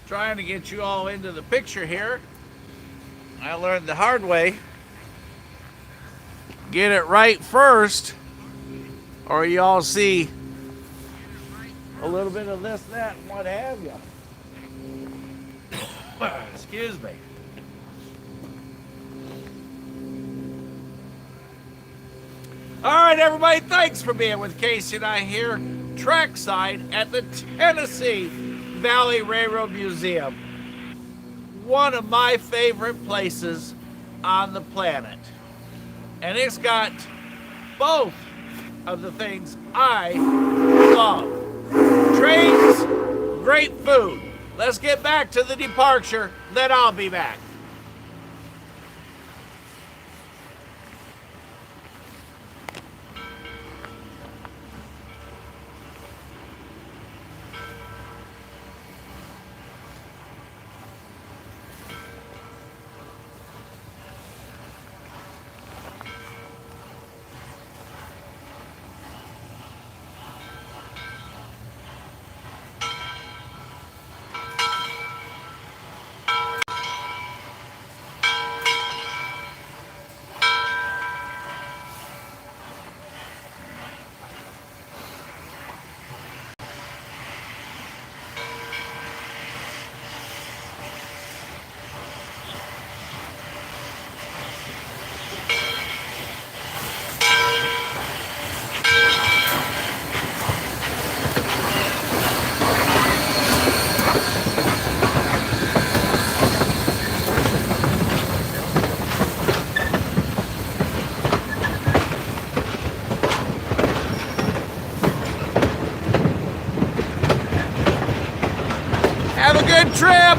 Trying to get you all into the picture here. I learned the hard way. Get it right first, or you all see a little bit of this, that, and what have you. Excuse me. All right, everybody, thanks for being with Casey and I here, trackside at the Tennessee Valley Railroad Museum. One of my favorite places on the planet. And it's got both of the things I love. Trains, great food. Let's get back to the departure, then I'll be back. Have a good trip.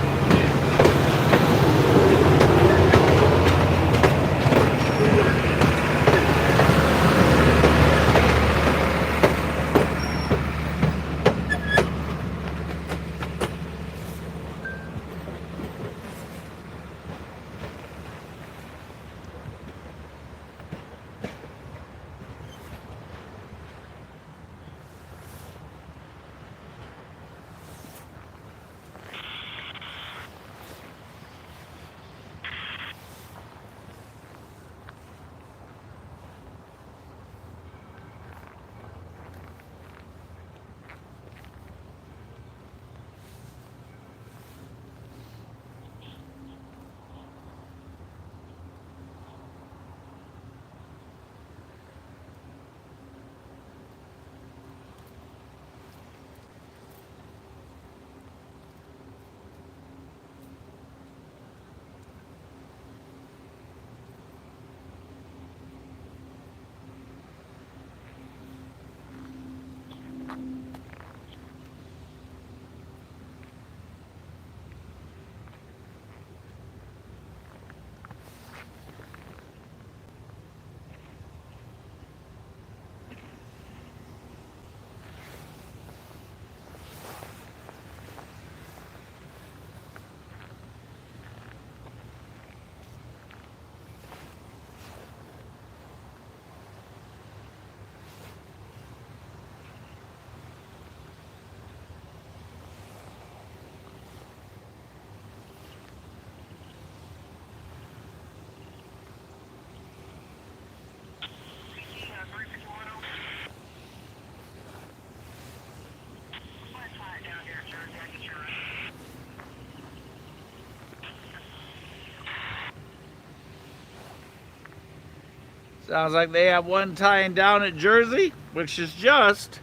Sounds like they have one tying down at Jersey, which is just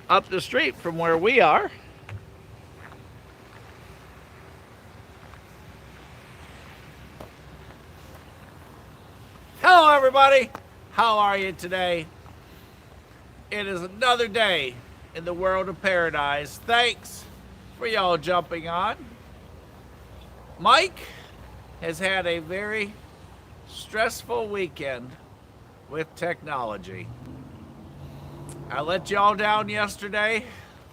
up the street from where we are. Hello, everybody. How are you today? It is another day in the world of paradise. Thanks for y'all jumping on. Mike has had a very stressful weekend with technology. I let y'all down yesterday.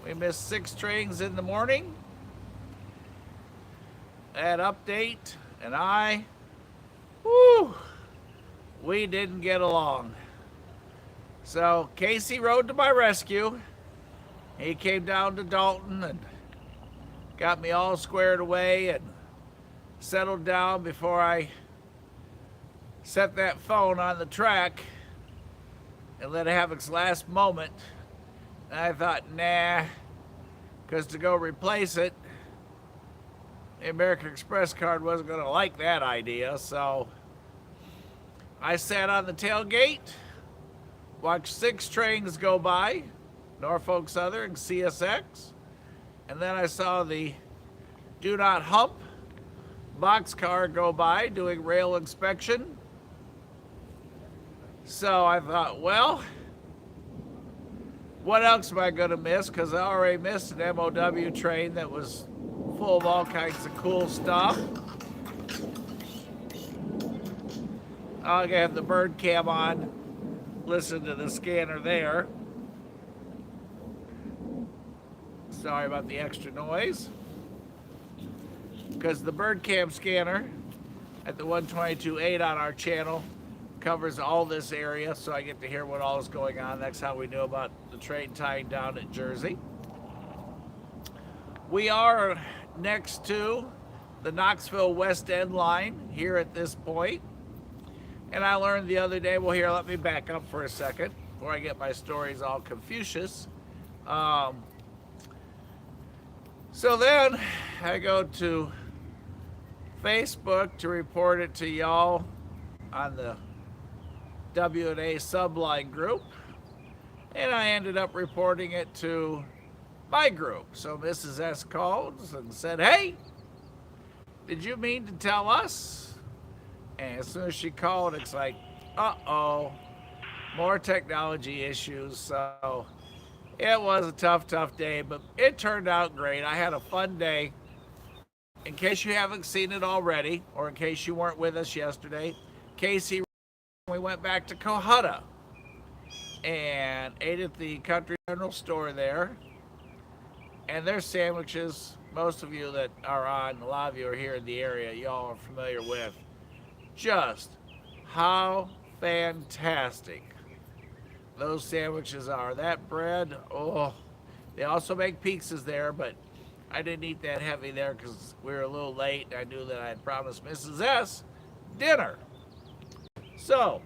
We missed 6 trains in the morning. That update and we didn't get along. So Casey rode to my rescue. He came down to Dalton and got me all squared away and settled down before I set that phone on the track and let it have its last moment. And I thought, nah, because to go replace it, the American Express card wasn't going to like that idea. So I sat on the tailgate, watched 6 trains go by, Norfolk Southern, CSX, and then I saw the do not hump boxcar go by doing rail inspection. So I thought, well, what else am I going to miss? Because I already missed an MOW train that was full of all kinds of cool stuff. I'll have the bird cam on, listen to the scanner there. Sorry about the extra noise. Because the bird cam scanner at the 122.8 on our channel covers all this area, so I get to hear what all is going on. That's how we knew about the train tying down at Jersey. We are next to the Knoxville West End line here at this point. And I learned the other day, well, here, let me back up for a second before I get my stories all Confucius. So then I go to Facebook to report it to y'all on the W&A subline group, and I ended up reporting it to my group. So Mrs. S called and said, hey, did you mean to tell us? And as soon as she called, it's like, uh-oh, more technology issues. So it was a tough day, but it turned out great. I had a fun day. In case you haven't seen it already, or in case you weren't with us yesterday, Casey, we went back to Cohutta and ate at the Country General store there. And their sandwiches, most of you that are on, a lot of you are here in the area, y'all are familiar with. Just how fantastic those sandwiches are. That bread, oh, they also make pizzas there, but I didn't eat that heavy there because we were a little late. I knew that I had promised Mrs. S dinner. So,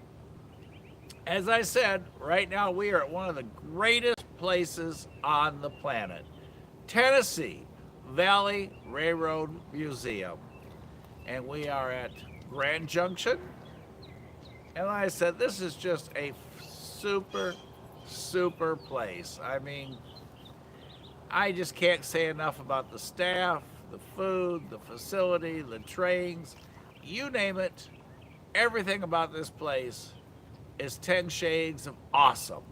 as I said, right now we are at one of the greatest places on the planet, Tennessee Valley Railroad Museum. And we are at Grand Junction. And like I said, this is just a super place. I mean, I just can't say enough about the staff, the food, the facility, the trains, you name it. Everything about this place is 10 shades of awesome.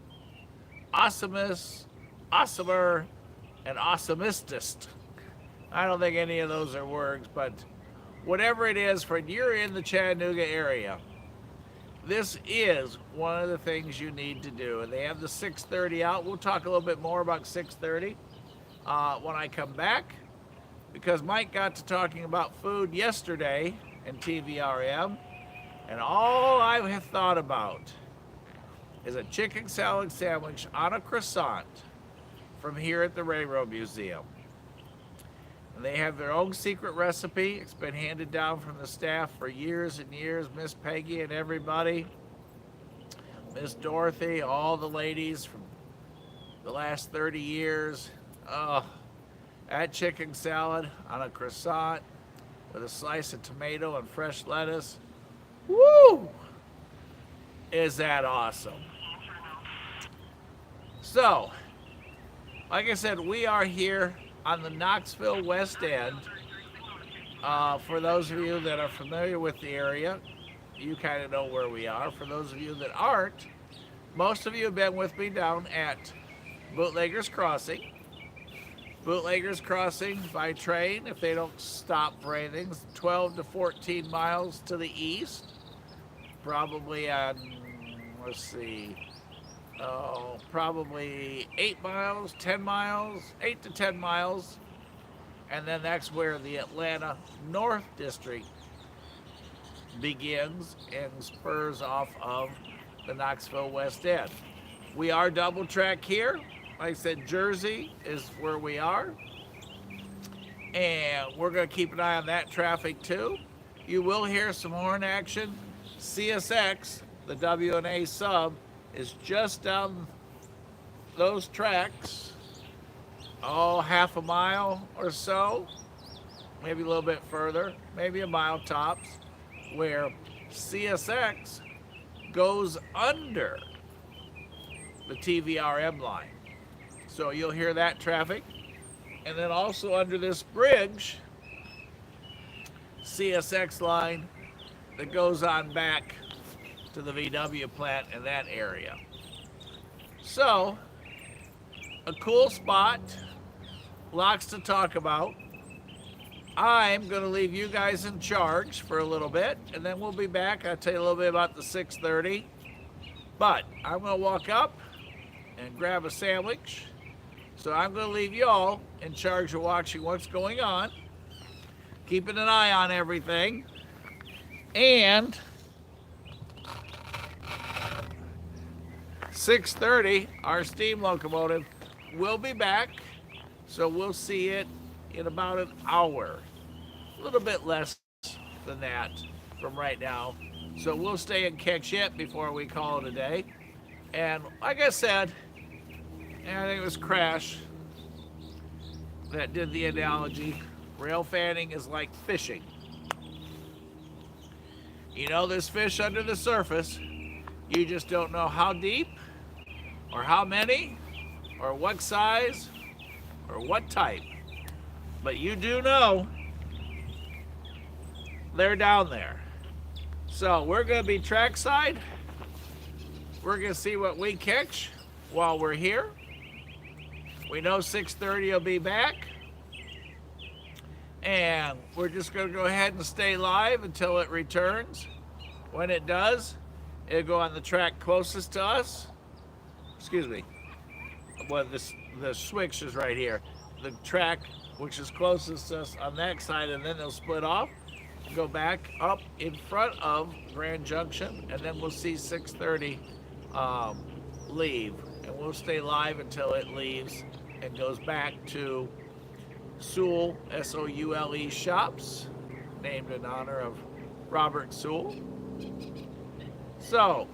Awesomest, awesomer, and awesomistest. I don't think any of those are words, but whatever it is, for you're in the Chattanooga area, this is one of the things you need to do. And they have the 6:30 out. We'll talk a little bit more about 6:30 when I come back, because Mike got to talking about food yesterday in TVRM, and all I have thought about is a chicken salad sandwich on a croissant from here at the Railroad Museum. And they have their own secret recipe. It's been handed down from the staff for years and years. Miss Peggy and everybody, Miss Dorothy, all the ladies from the last 30 years. Oh, that chicken salad on a croissant with a slice of tomato and fresh lettuce. Woo! Is that awesome? So, like I said, we are here on the Knoxville West End. For those of you that are familiar with the area, you kind of know where we are. For those of you that aren't, most of you have been with me down at Bootleggers Crossing. Bootleggers Crossing by train, if they don't stop for anything, 12 to 14 miles to the east. Probably on, let's see, probably 8 miles, 10 miles, 8 to 10 miles. And then that's where the Atlanta North District begins and spurs off of the Knoxville West End. We are double track here. Like I said, Jersey is where we are. And we're going to keep an eye on that traffic too. You will hear some horn action. CSX, the WNA sub, is just down those tracks, oh, half a mile or so, maybe a little bit further, maybe a mile tops, where CSX goes under the TVRM line. So you'll hear that traffic. And then also under this bridge, CSX line that goes on back to the VW plant in that area. So, a cool spot, lots to talk about. I'm going to leave you guys in charge for a little bit, and then we'll be back. I'll tell you a little bit about the 6:30. But I'm going to walk up and grab a sandwich. So I'm going to leave y'all in charge of watching what's going on, keeping an eye on everything, and 6:30, our steam locomotive will be back. So we'll see it in about an hour, a little bit less than that from right now. So we'll stay and catch it before we call it a day. And like I said, I think it was Crash that did the analogy. Rail fanning is like fishing. You know there's fish under the surface. You just don't know how deep or how many or what size or what type. But you do know they're down there. So we're going to be trackside. We're going to see what we catch while we're here. We know 6:30 will be back. And we're just going to go ahead and stay live until it returns. When it does, it'll go on the track closest to us. Excuse me. Well, the switch is right here. The track which is closest to us on that side, and then they'll split off, go back up in front of Grand Junction, and then we'll see 6:30 leave. And we'll stay live until it leaves and goes back to Soule, S-O-U-L-E shops, named in honor of Robert Soule. So,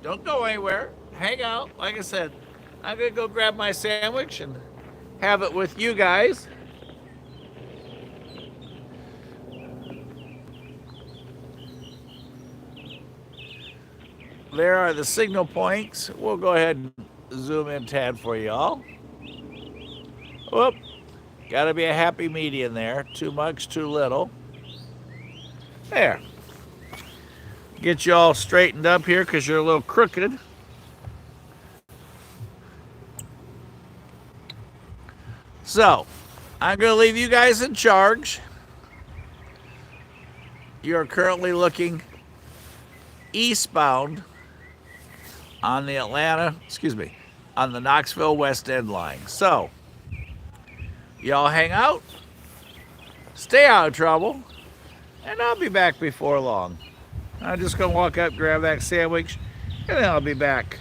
don't go anywhere. Hang out. Like I said, I'm going to go grab my sandwich and have it with you guys. There are the signal points. We'll go ahead and zoom in tad for y'all. Whoop. Got to be a happy median there. Too much, too little. There. Get you all straightened up here because you're a little crooked. So, I'm going to leave you guys in charge. You're currently looking eastbound on the on the Knoxville West End line. So, y'all hang out, stay out of trouble, and I'll be back before long. I'm just going to walk up, grab that sandwich, and then I'll be back.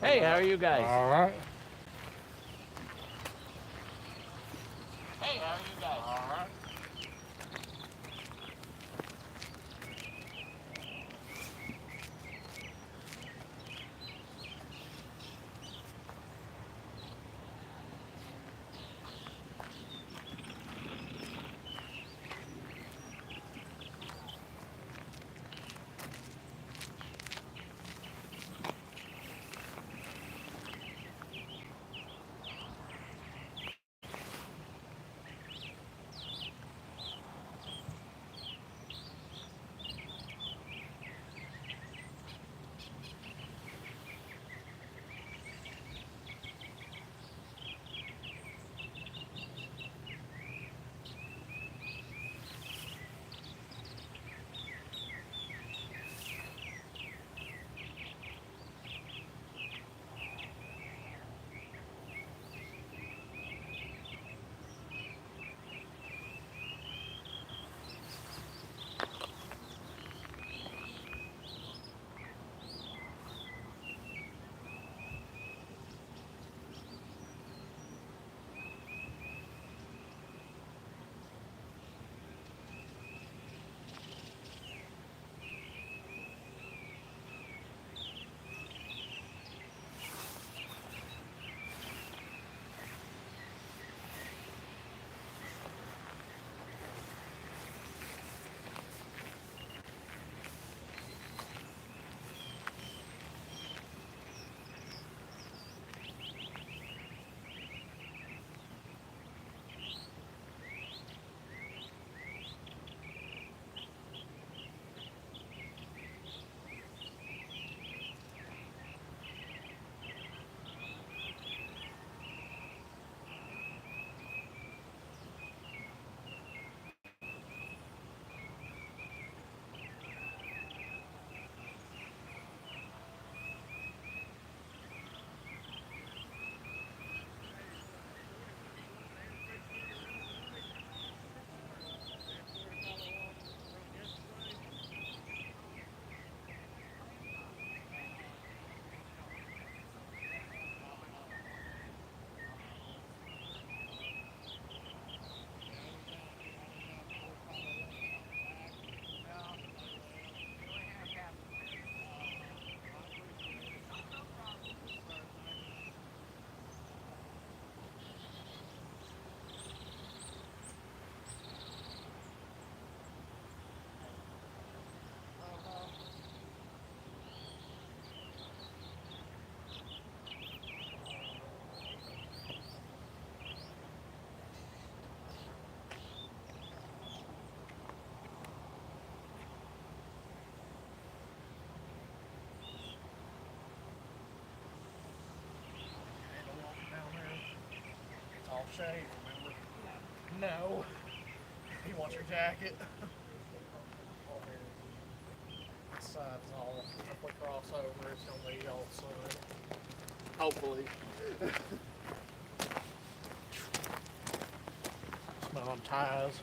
Hey, how are you guys? All right. Hey, how are you guys? All right. shave, remember? No. He wants your jacket. This side's all, if we cross over, it's going to be all sun. Hopefully. Smelling ties.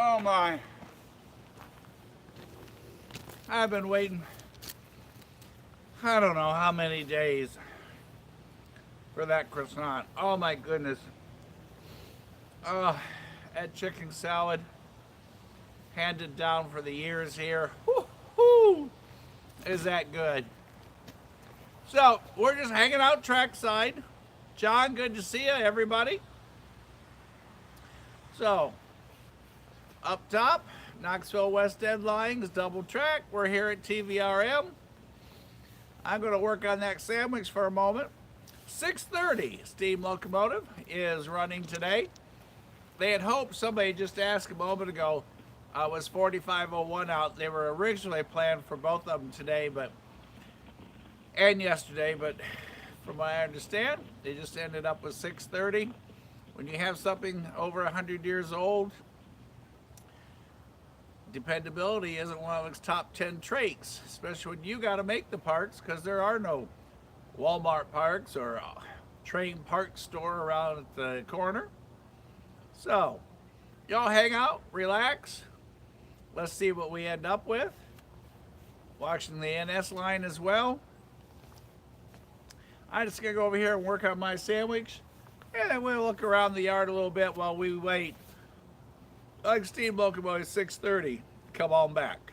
Oh my. I've been waiting, I don't know how many days for that croissant. Oh my goodness. Oh, that chicken salad handed down for the years here. Woo-hoo! Is that good? So, we're just hanging out trackside. John, good to see you, everybody. So, up top, Knoxville West End Lines, double track. We're here at TVRM. I'm going to work on that sandwich for a moment. 6:30 steam locomotive is running today. They had hoped, somebody just asked a moment ago, was 4501 out. They were originally planned for both of them today, and yesterday, but from what I understand, they just ended up with 6:30. When you have something over 100 years old, dependability isn't one of its top 10 traits, especially when you got to make the parts, because there are no Walmart parks or a train park store around at the corner. So, y'all hang out, relax. Let's see what we end up with. Watching the NS line as well. I'm just going to go over here and work on my sandwich. And then we'll look around the yard a little bit while we wait. Like steam locomotive 6:30. Come on back.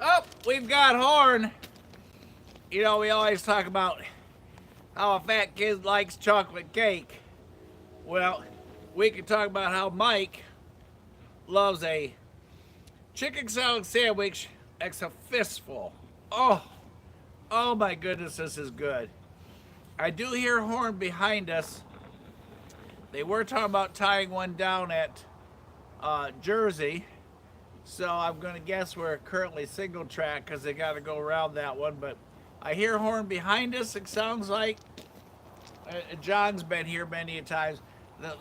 Oh, we've got Horn. You know, we always talk about how a fat kid likes chocolate cake. Well, we could talk about how Mike loves a chicken salad sandwich that's a fistful. Oh, oh my goodness, this is good. I do hear Horn behind us. They were talking about tying one down at Jersey. So I'm going to guess we're currently single track because they got to go around that one. But I hear Horn behind us. It sounds like John's been here many times.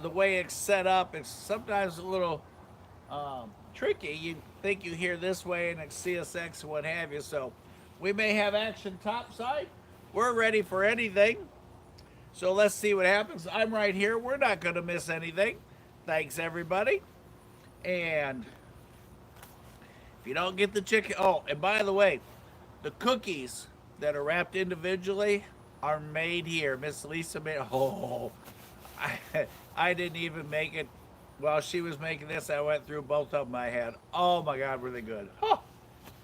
The way it's set up, it's sometimes a little tricky. You think you hear this way and it's CSX and what have you. So we may have action topside. We're ready for anything. So let's see what happens. I'm right here. We're not going to miss anything. Thanks, everybody. And if you don't get the chicken... Oh, and by the way, the cookies that are wrapped individually are made here. Miss Lisa made... Oh, I didn't even make it. While she was making this, I went through both of them I had. Oh, my God, were they good. Oh,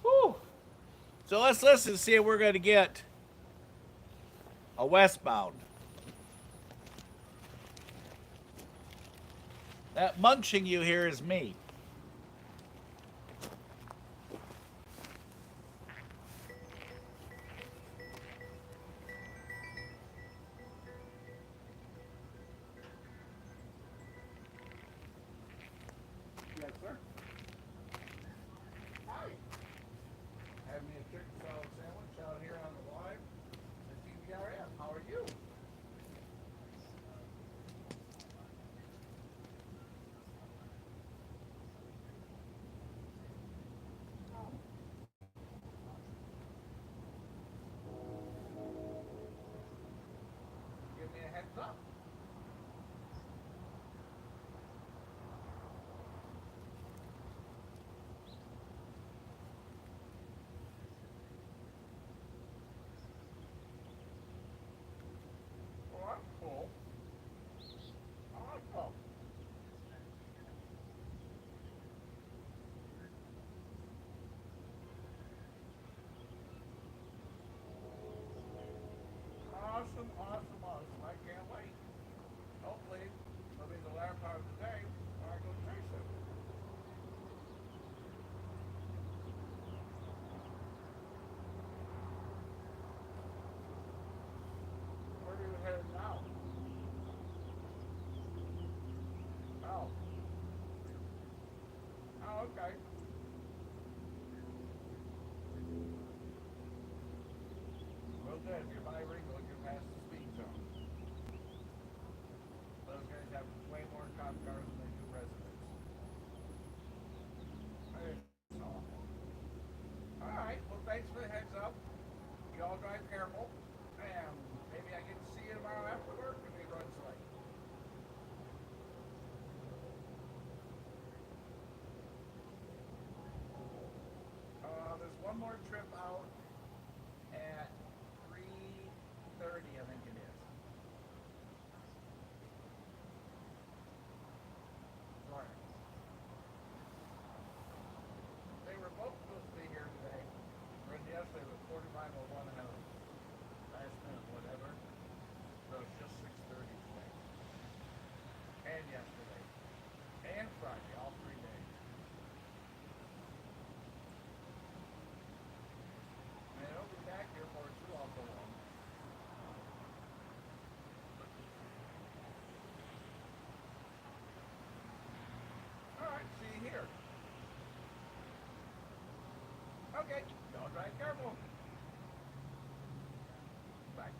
whew. So let's listen and see if we're going to get a westbound. That munching you hear is me. Yes, sir. Hi. Have me a chicken salad sandwich out here on the live at TVRM. How are you? Okay. Well, good. If you're bilingual, you're past the speed zone. Those guys have way more cop cars than they do residents. It's awful. All right. Well, thanks for the heads up. You all drive careful, and maybe I get to see you tomorrow after work if he runs late. There's one more trip out at 3:30, I think it is. Right. They were both supposed to be here today. Or yesterday was 45:01 and a last minute, whatever. So it's just 6:30 today. And yesterday. And Friday, all 3 days. And they'll be back here for too awful long. All right, see you here. Okay, y'all drive careful. Bye.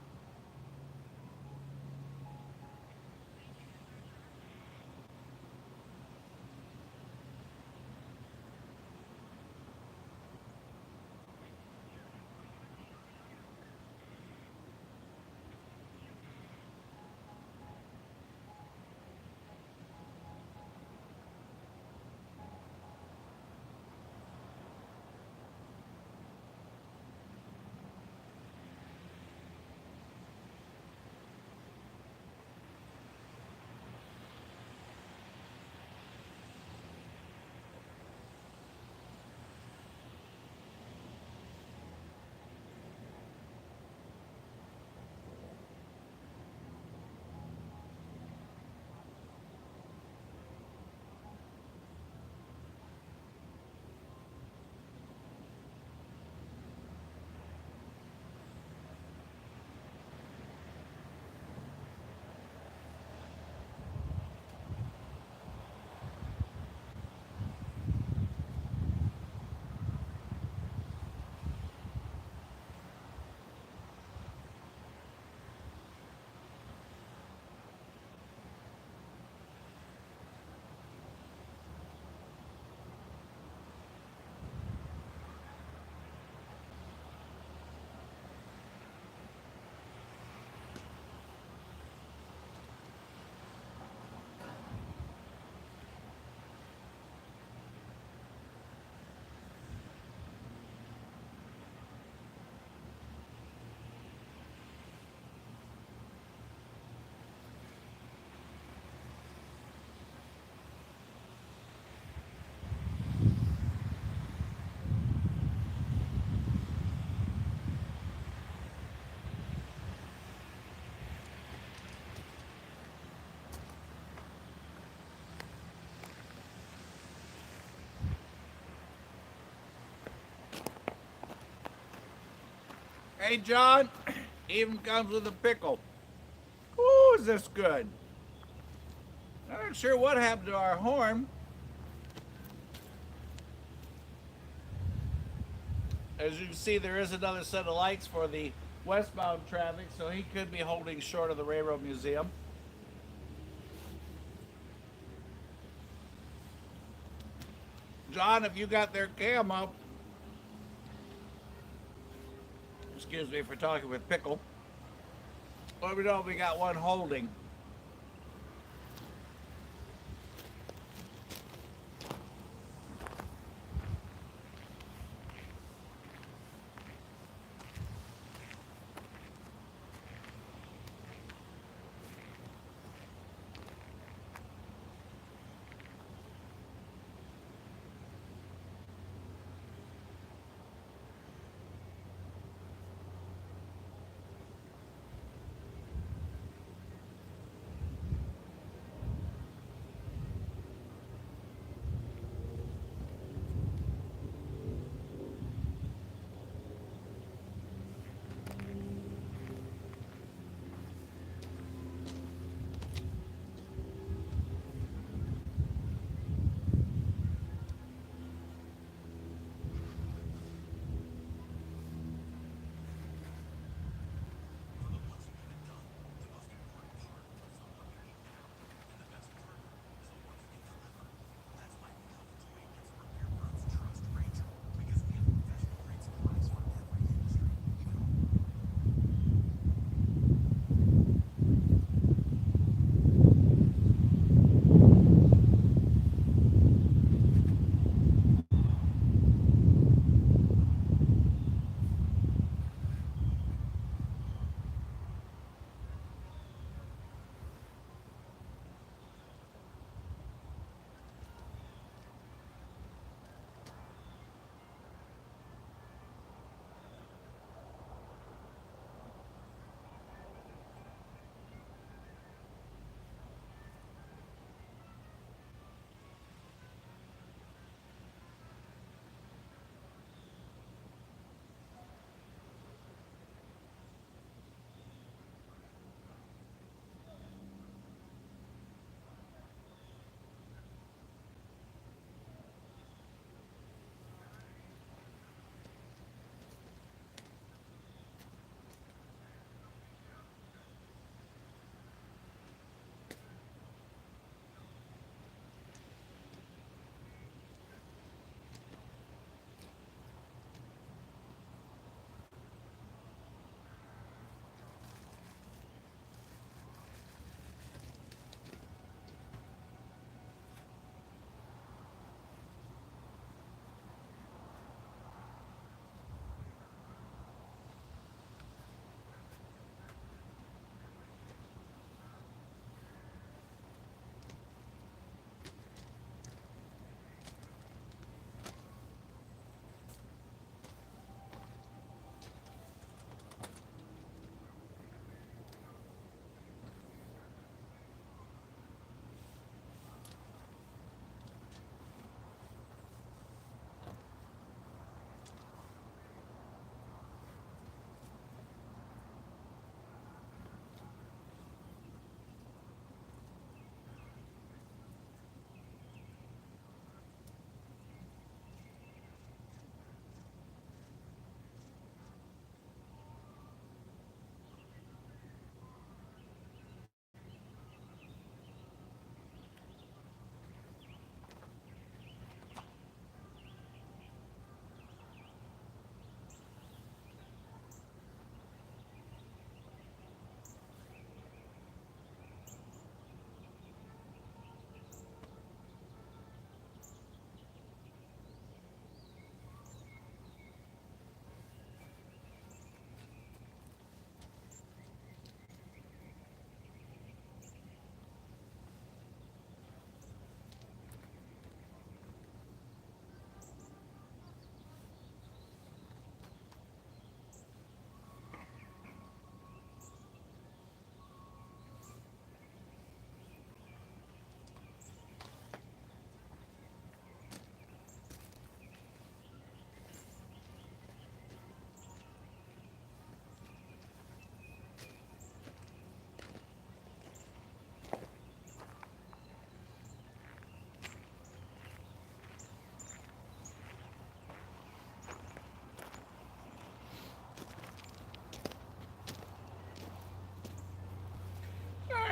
Hey, John, even comes with a pickle. Ooh, is this good? I'm not sure what happened to our horn. As you can see, there is another set of lights for the westbound traffic, so he could be holding short of the Railroad Museum. John, if you got their cam up, excuse me for talking with Pickle, let me know if we got one holding.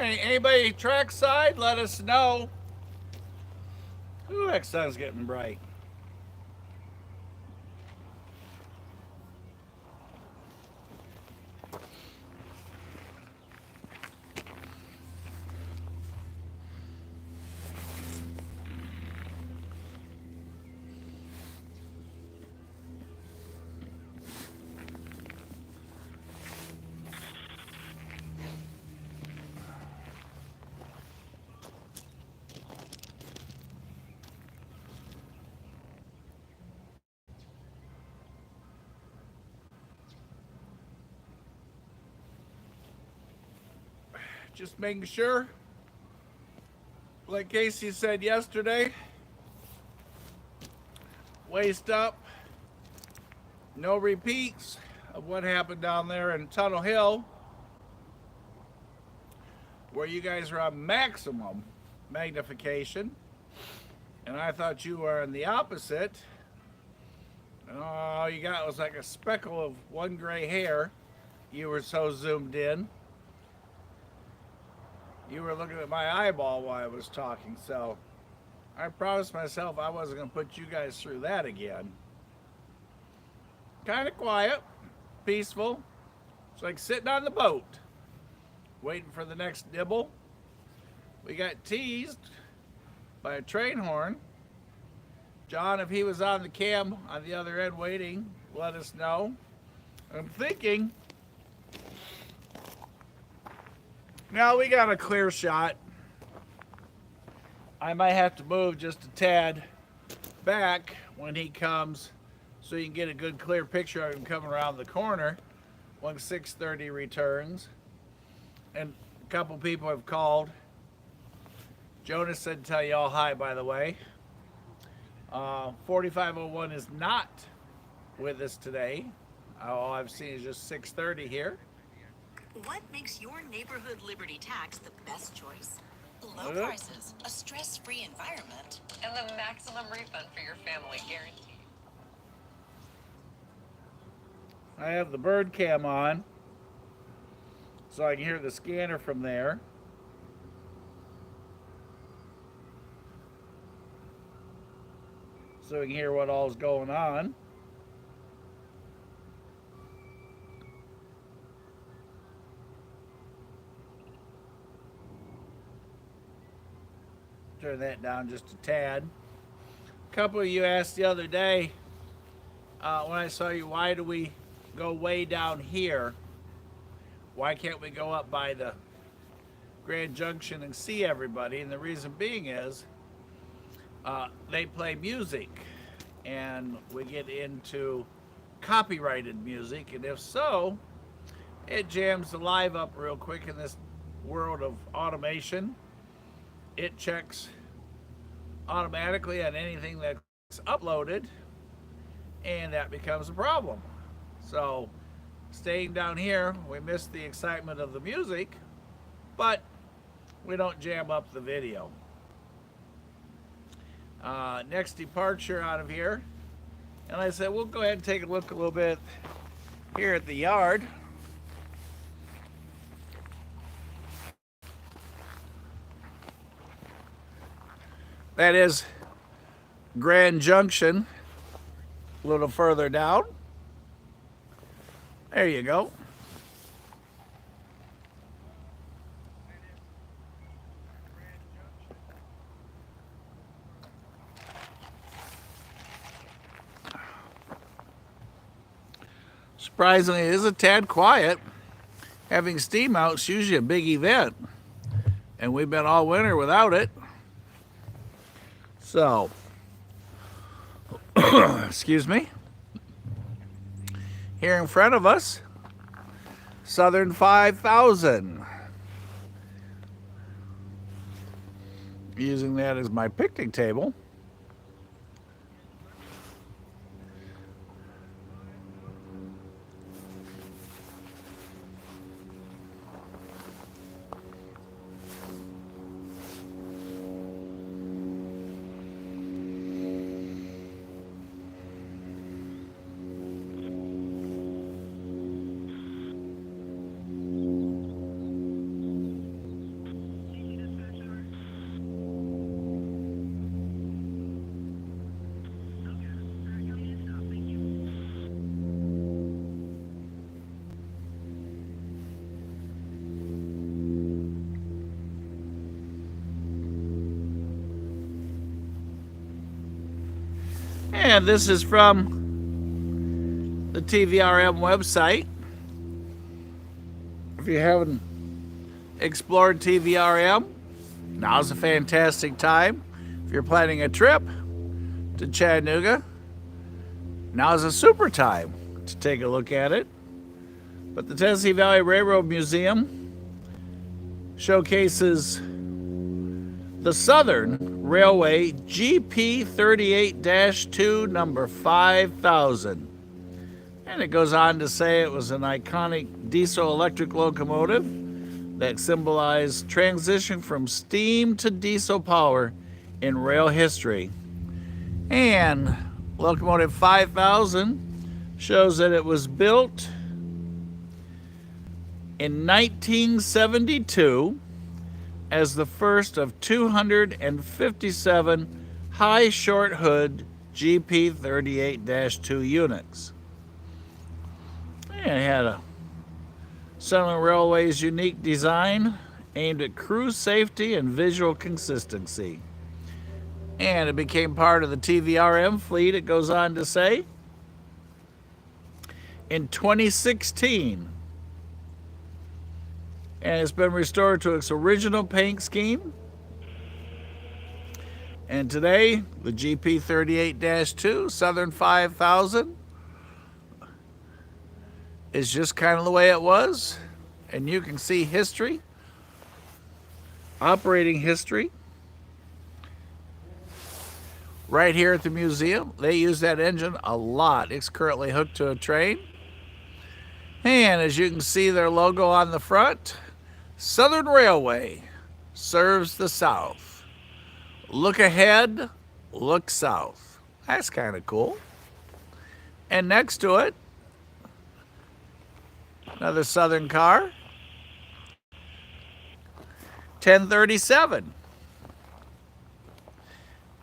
Anybody trackside, let us know. Ooh, that sun's getting bright. Just making sure, like Casey said yesterday, waist up, no repeats of what happened down there in Tunnel Hill, where you guys are on maximum magnification, and I thought you were on the opposite. And all you got was like a speckle of one gray hair. You were so zoomed in. You were looking at my eyeball while I was talking, so I promised myself I wasn't going to put you guys through that again. Kind of quiet, peaceful. It's like sitting on the boat, waiting for the next nibble. We got teased by a train horn. John, if he was on the cam on the other end waiting, let us know. I'm thinking, now we got a clear shot. I might have to move just a tad back when he comes so you can get a good clear picture of him coming around the corner when 6:30 returns. And a couple people have called. Jonas said tell you all hi, by the way. 4501 is not with us today. All I've seen is just 6:30 here. What makes your neighborhood Liberty tax the best choice? Low prices, a stress-free environment, and the maximum refund for your family guaranteed. I have the bird cam on so I can hear the scanner from there. So we can hear what all's going on. Turn that down just a tad. A couple of you asked the other day when I saw you, why do we go way down here? Why can't we go up by the Grand Junction and see everybody? And the reason being is they play music and we get into copyrighted music, and if so, it jams the live up real quick. In this world of automation, it checks automatically on anything that's uploaded, and that becomes a problem. So staying down here, we miss the excitement of the music, but we don't jam up the video. Next departure out of here, and I said we'll go ahead and take a look a little bit here at the yard. That is Grand Junction, a little further down. There you go. Surprisingly, it is a tad quiet. Having steam out is usually a big event, and we've been all winter without it. So, excuse me. Here in front of us, Southern 5000. Using that as my picnic table. And this is from the TVRM website. If you haven't explored TVRM, now's a fantastic time. If you're planning a trip to Chattanooga, now's a super time to take a look at it. But the Tennessee Valley Railroad Museum showcases the Southern Railway GP 38-2 number 5000. And it goes on to say it was an iconic diesel-electric locomotive that symbolized transition from steam to diesel power in rail history. And locomotive 5000 shows that it was built in 1972 as the first of 257 high short hood GP 38-2 units. And it had a Southern Railway's unique design aimed at crew safety and visual consistency. And it became part of the TVRM fleet, it goes on to say, in 2016. And it's been restored to its original paint scheme. And today, the GP 38-2 Southern 5000 is just kind of the way it was. And you can see history, operating history, right here at the museum. They use that engine a lot. It's currently hooked to a train. And as you can see their logo on the front, Southern Railway serves the South. Look ahead, look south. That's kind of cool. And next to it, another Southern car, 1037.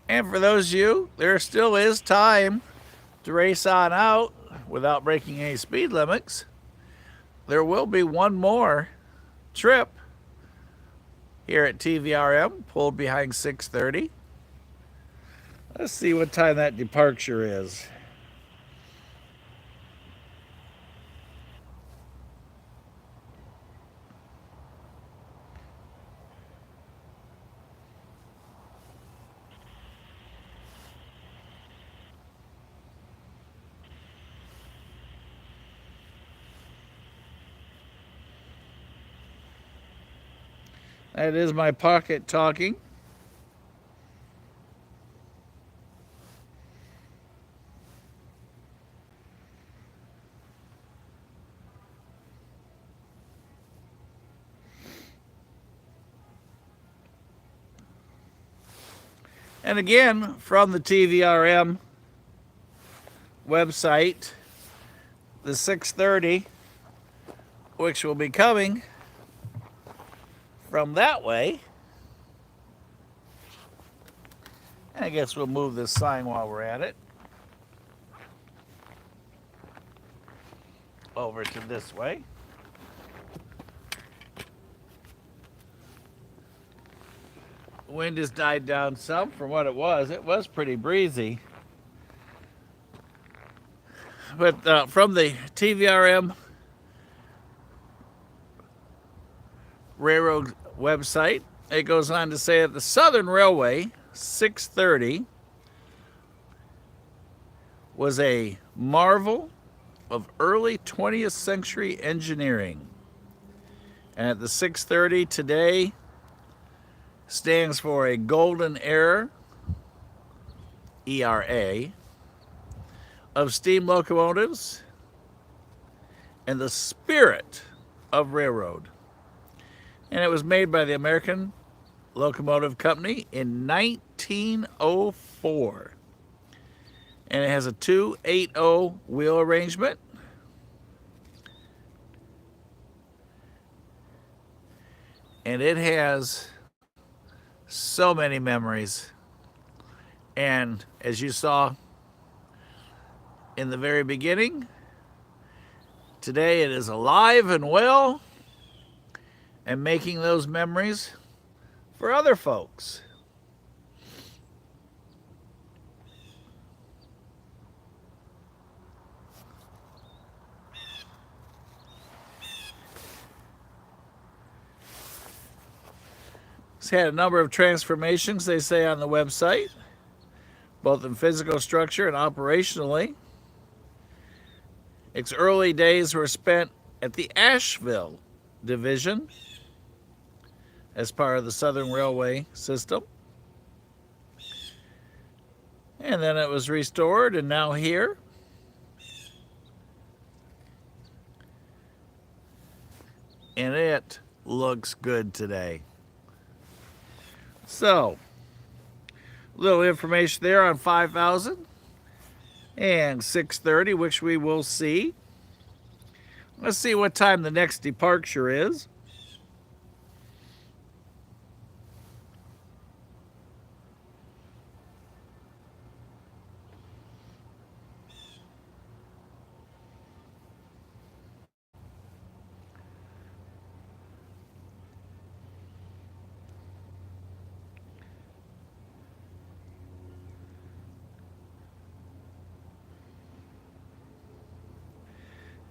And for those of you, there still is time to race on out without breaking any speed limits. There will be one more trip here at TVRM, pulled behind 6:30. Let's see what time that departure is. That is my pocket talking. And again, from the TVRM website, the 6:30, which will be coming from that way. I guess we'll move this sign while we're at it over to this way. The wind has died down some from what it was. It was pretty breezy. But from the TVRM Railroad website, it goes on to say that the Southern Railway 630 was a marvel of early 20th century engineering. And at the 630 today stands for a golden era, ERA, of steam locomotives and the spirit of railroad. And it was made by the American Locomotive Company in 1904. And it has a 280 wheel arrangement. And it has so many memories. And as you saw in the very beginning, today it is alive and well and making those memories for other folks. It's had a number of transformations, they say on the website, both in physical structure and operationally. Its early days were spent at the Asheville division as part of the Southern Railway system. And then it was restored and now here. And it looks good today. So, a little information there on 5000 and 630, which we will see. Let's see what time the next departure is.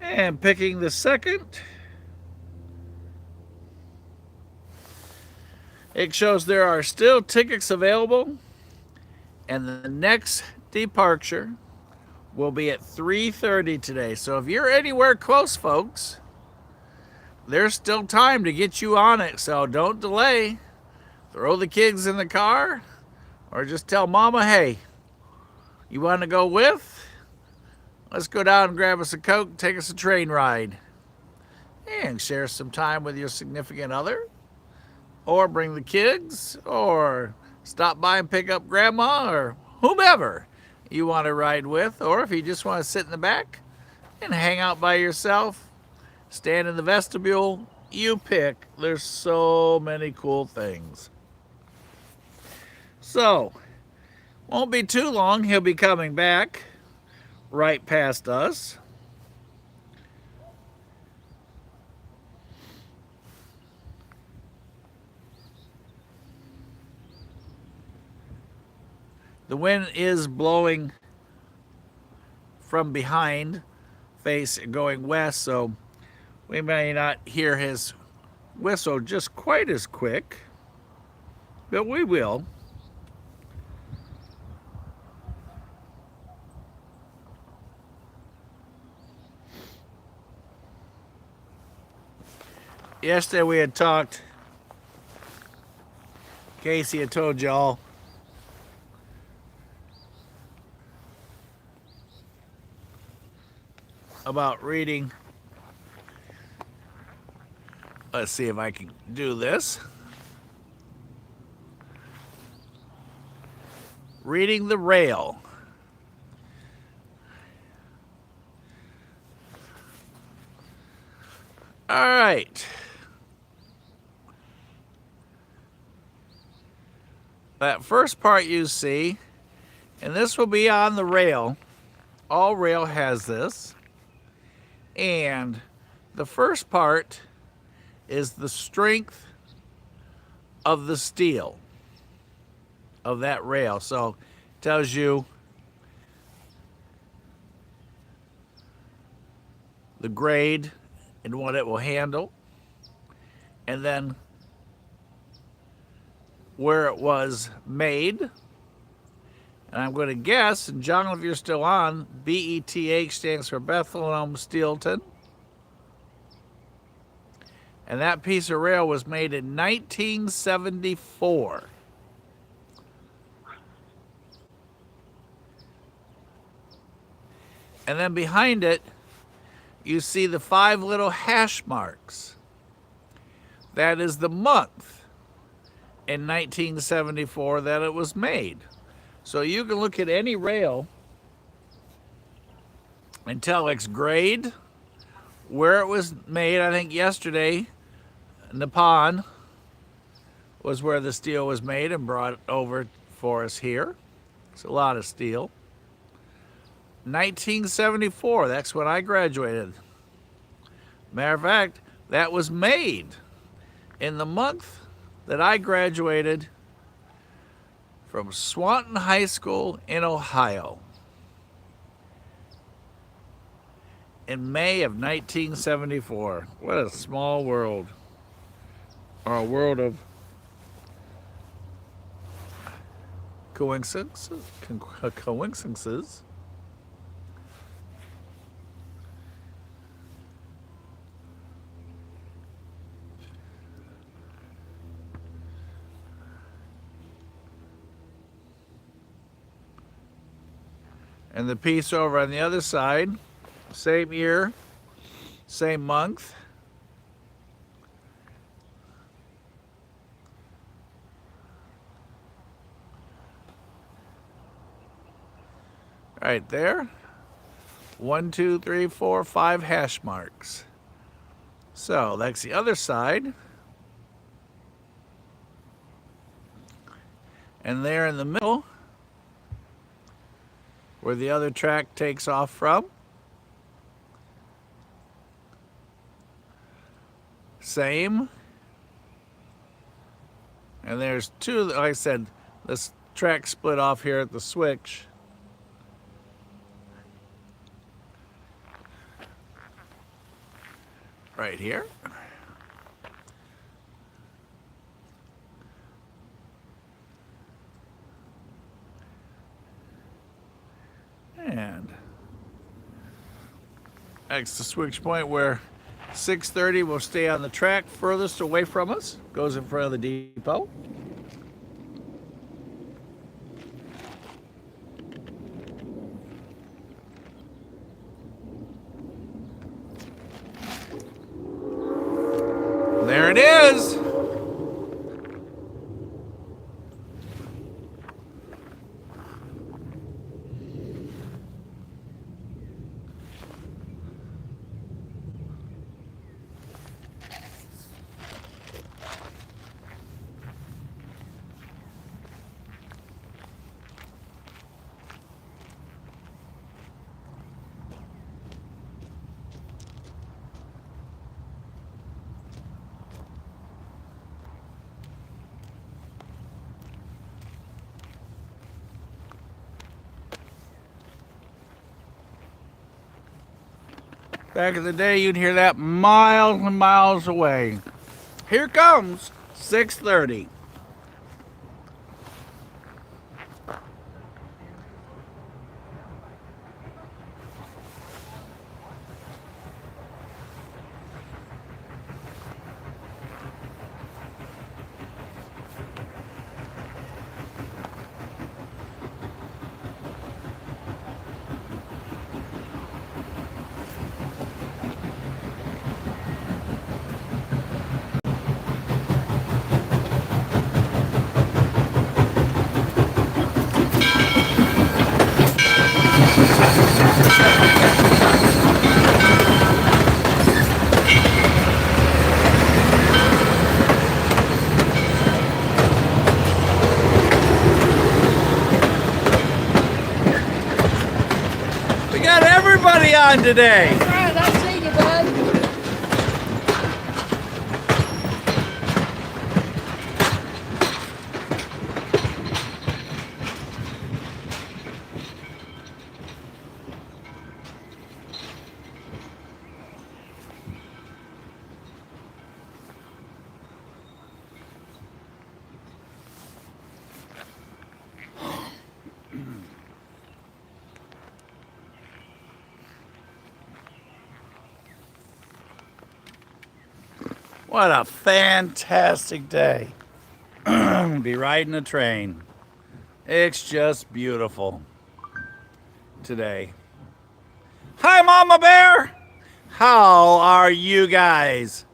And picking the second, it shows there are still tickets available, and the next departure will be at 3:30 today. So if you're anywhere close, folks, there's still time to get you on it. So don't delay. Throw the kids in the car, or just tell Mama, hey, you want to go with? Let's go down and grab us a Coke, take us a train ride, and share some time with your significant other, or bring the kids, or stop by and pick up Grandma, or whomever you want to ride with. Or if you just want to sit in the back and hang out by yourself, stand in the vestibule, you pick. There's so many cool things. So, won't be too long, he'll be coming back right past us. The wind is blowing from behind, face going west, so we may not hear his whistle just quite as quick, but we will. Yesterday we had talked, Casey had told y'all about reading. Let's see if I can do this. Reading the Rail. All right. That first part you see, and this will be on the rail. All rail has this. And the first part is the strength of the steel of that rail. So it tells you the grade and what it will handle, and then where it was made. And I'm going to guess, and John, if you're still on, BETH stands for Bethlehem Steelton. And that piece of rail was made in 1974. And then behind it, you see the 5 little hash marks. That is the month in 1974 that it was made. So you can look at any rail and tell its grade, where it was made. I think yesterday, Nippon was where the steel was made and brought over for us here. It's a lot of steel. 1974, that's when I graduated. Matter of fact, that was made in the month that I graduated from Swanton High School in Ohio in May of 1974. What a small world, or a world of Coincidences. And the piece over on the other side, same year, same month. Right there. 1, 2, 3, 4, 5 hash marks. So that's the other side. And there in the middle, where the other track takes off from, same. And there's two, like I said, this track split off here at the switch. Right here. And that's the switch point where 630 will stay on the track furthest away from us, goes in front of the depot. There it is. Back in the day, you'd hear that miles and miles away. Here comes 630. We got everybody on today. All right, I see you, bud. What a fantastic day. Be riding a train. It's just beautiful today. Hi, Mama Bear. How are you guys?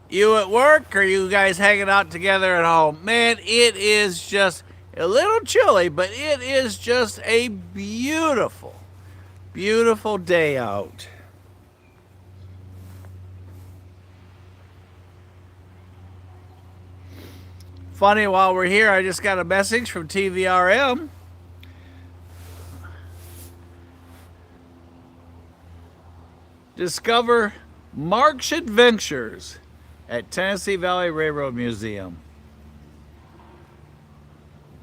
You at work or you guys hanging out together at home? Man, it is just a little chilly, but it is just a beautiful, beautiful day out. Funny, while we're here, I just got a message from TVRM. Discover Mark's Adventures at Tennessee Valley Railroad Museum.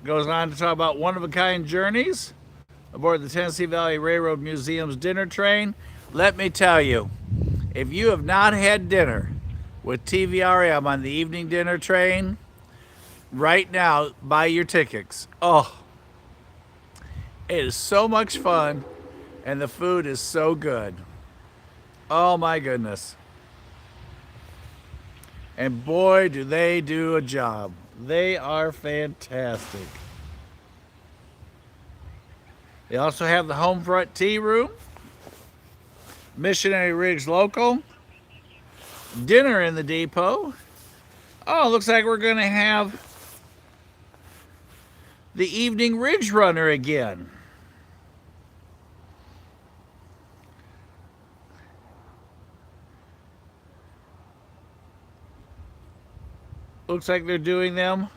Goes on to talk about one-of-a-kind journeys aboard the Tennessee Valley Railroad Museum's dinner train. Let me tell you, if you have not had dinner with TVRM on the evening dinner train, right now. Buy your tickets. Oh, it is so much fun, and the food is so good. Oh my goodness. And boy, do they do a job. They are fantastic. They also have the home front tea room, Missionary Ridge Local, dinner in the depot. Oh, looks like we're going to have the evening Ridge Runner again. Looks like they're doing them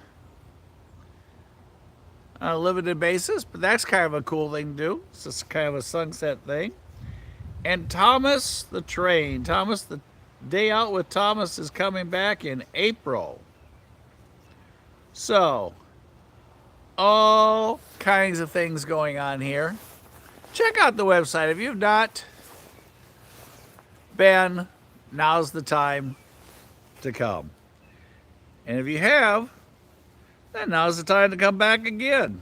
on a limited basis, but that's kind of a cool thing to do. It's just kind of a sunset thing. And Thomas the Train. Thomas, the Day Out with Thomas is coming back in April. So, all kinds of things going on here. Check out the website. If you've not been, now's the time to come. And if you have, then now's the time to come back again.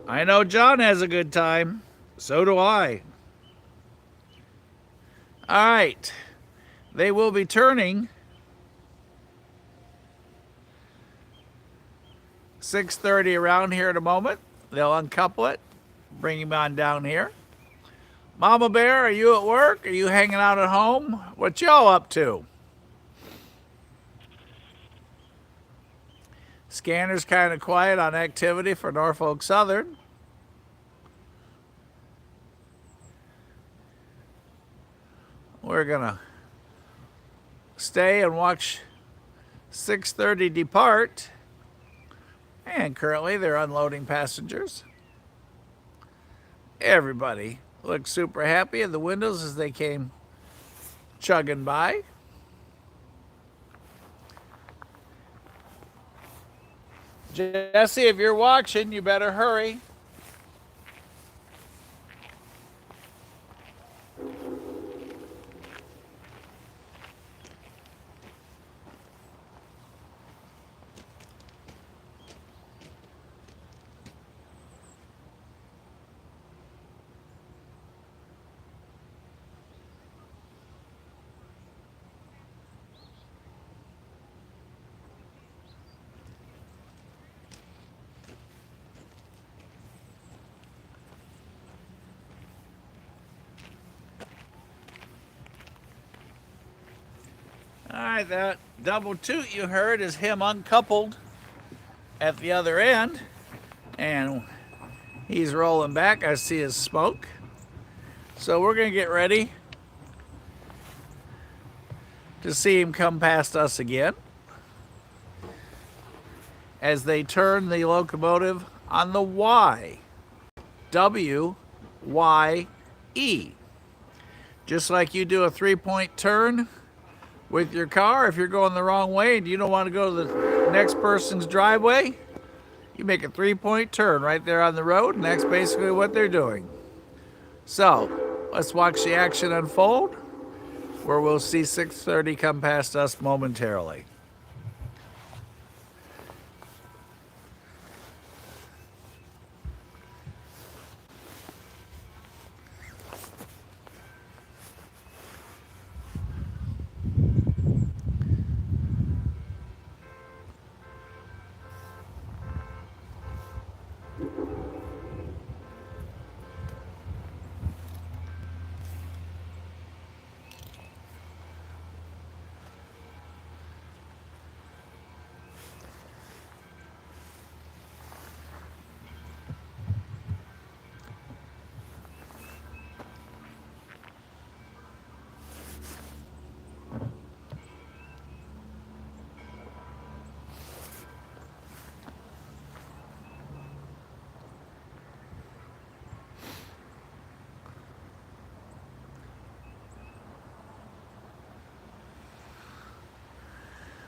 I know John has a good time. So do I. All right. They will be turning 6:30 around here in a moment. They'll uncouple it, bring him on down here. Mama Bear, are you at work? Are you hanging out at home? What y'all up to? Scanner's kind of quiet on activity for Norfolk Southern. We're gonna stay and watch 6:30 depart. And currently they're unloading passengers. Everybody looked super happy in the windows as they came chugging by. Jesse, if you're watching, you better hurry. All right, that double toot you heard is him uncoupled at the other end. And he's rolling back. I see his smoke. So we're going to get ready to see him come past us again as they turn the locomotive on the Y. W-Y-E. Just like you do a 3-point turn with your car, if you're going the wrong way and you don't want to go to the next person's driveway, you make a 3-point turn right there on the road, and that's basically what they're doing. So, let's watch the action unfold, where we'll see 6:30 come past us momentarily.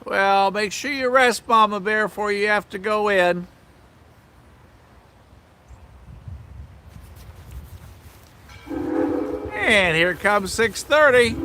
Well, make sure you rest, Mama Bear, before you have to go in. And here comes 6:30.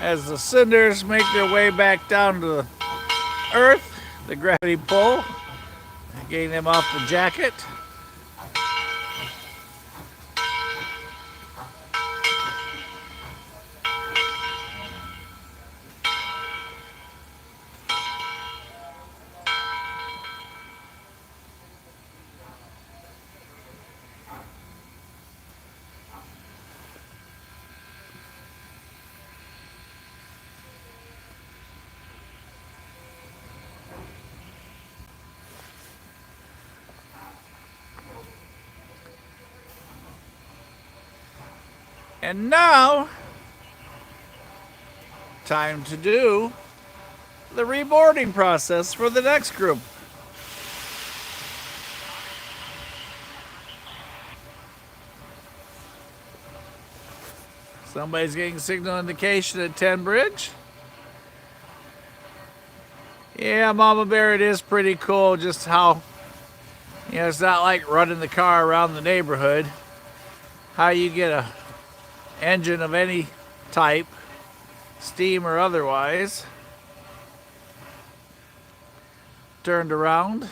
as the cinders make their way back down to the earth, the gravity pull, getting them off the jacket. And now, time to do the reboarding process for the next group. Somebody's getting signal indication at 10 Bridge. Yeah, Mama Bear, it is pretty cool just how, it's not like running the car around the neighborhood. How you get a engine of any type, steam or otherwise, turned around,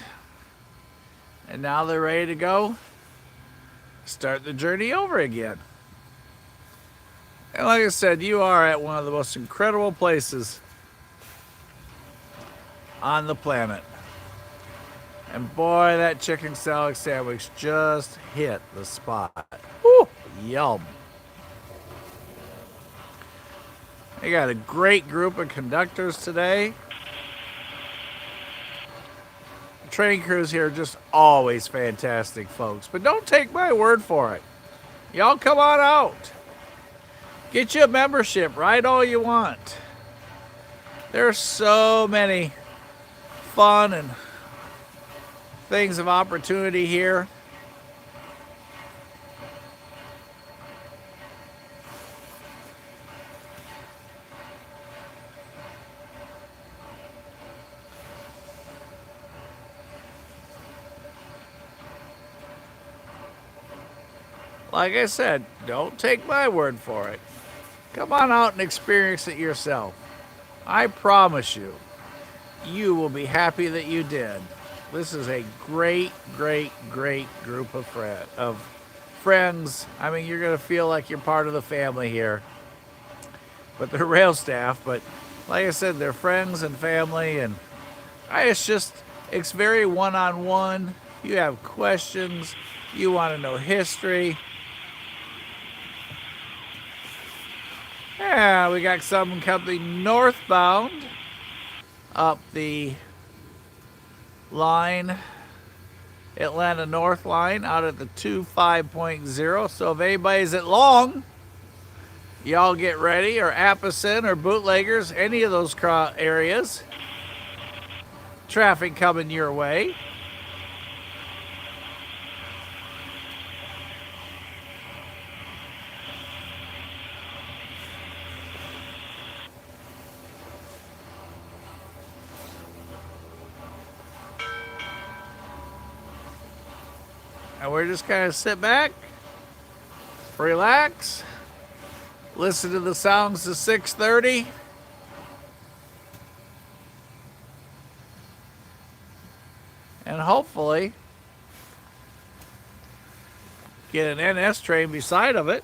and now they're ready to go start the journey over again. And like I said, you are at one of the most incredible places on the planet. And boy, that chicken salad sandwich just hit the spot. Woo, yum. They got a great group of conductors today. The train crews here are just always fantastic folks. But don't take my word for it. Y'all come on out. Get you a membership, ride all you want. There's so many fun and things of opportunity here. Like I said, don't take my word for it. Come on out and experience it yourself. I promise you, you will be happy that you did. This is a great, great, great group of friends. I mean, you're going to feel like you're part of the family here. But they're rail staff, but like I said, they're friends and family, and it's very one-on-one. You have questions, you want to know history. Yeah, we got someone coming northbound up the line, Atlanta North line, out at the 25.0. So if anybody's at Long, y'all get ready, or Apison or Bootleggers, any of those areas. Traffic coming your way. And we're just kind of sit back, relax, listen to the sounds of 6:30. And hopefully get an NS train beside of it.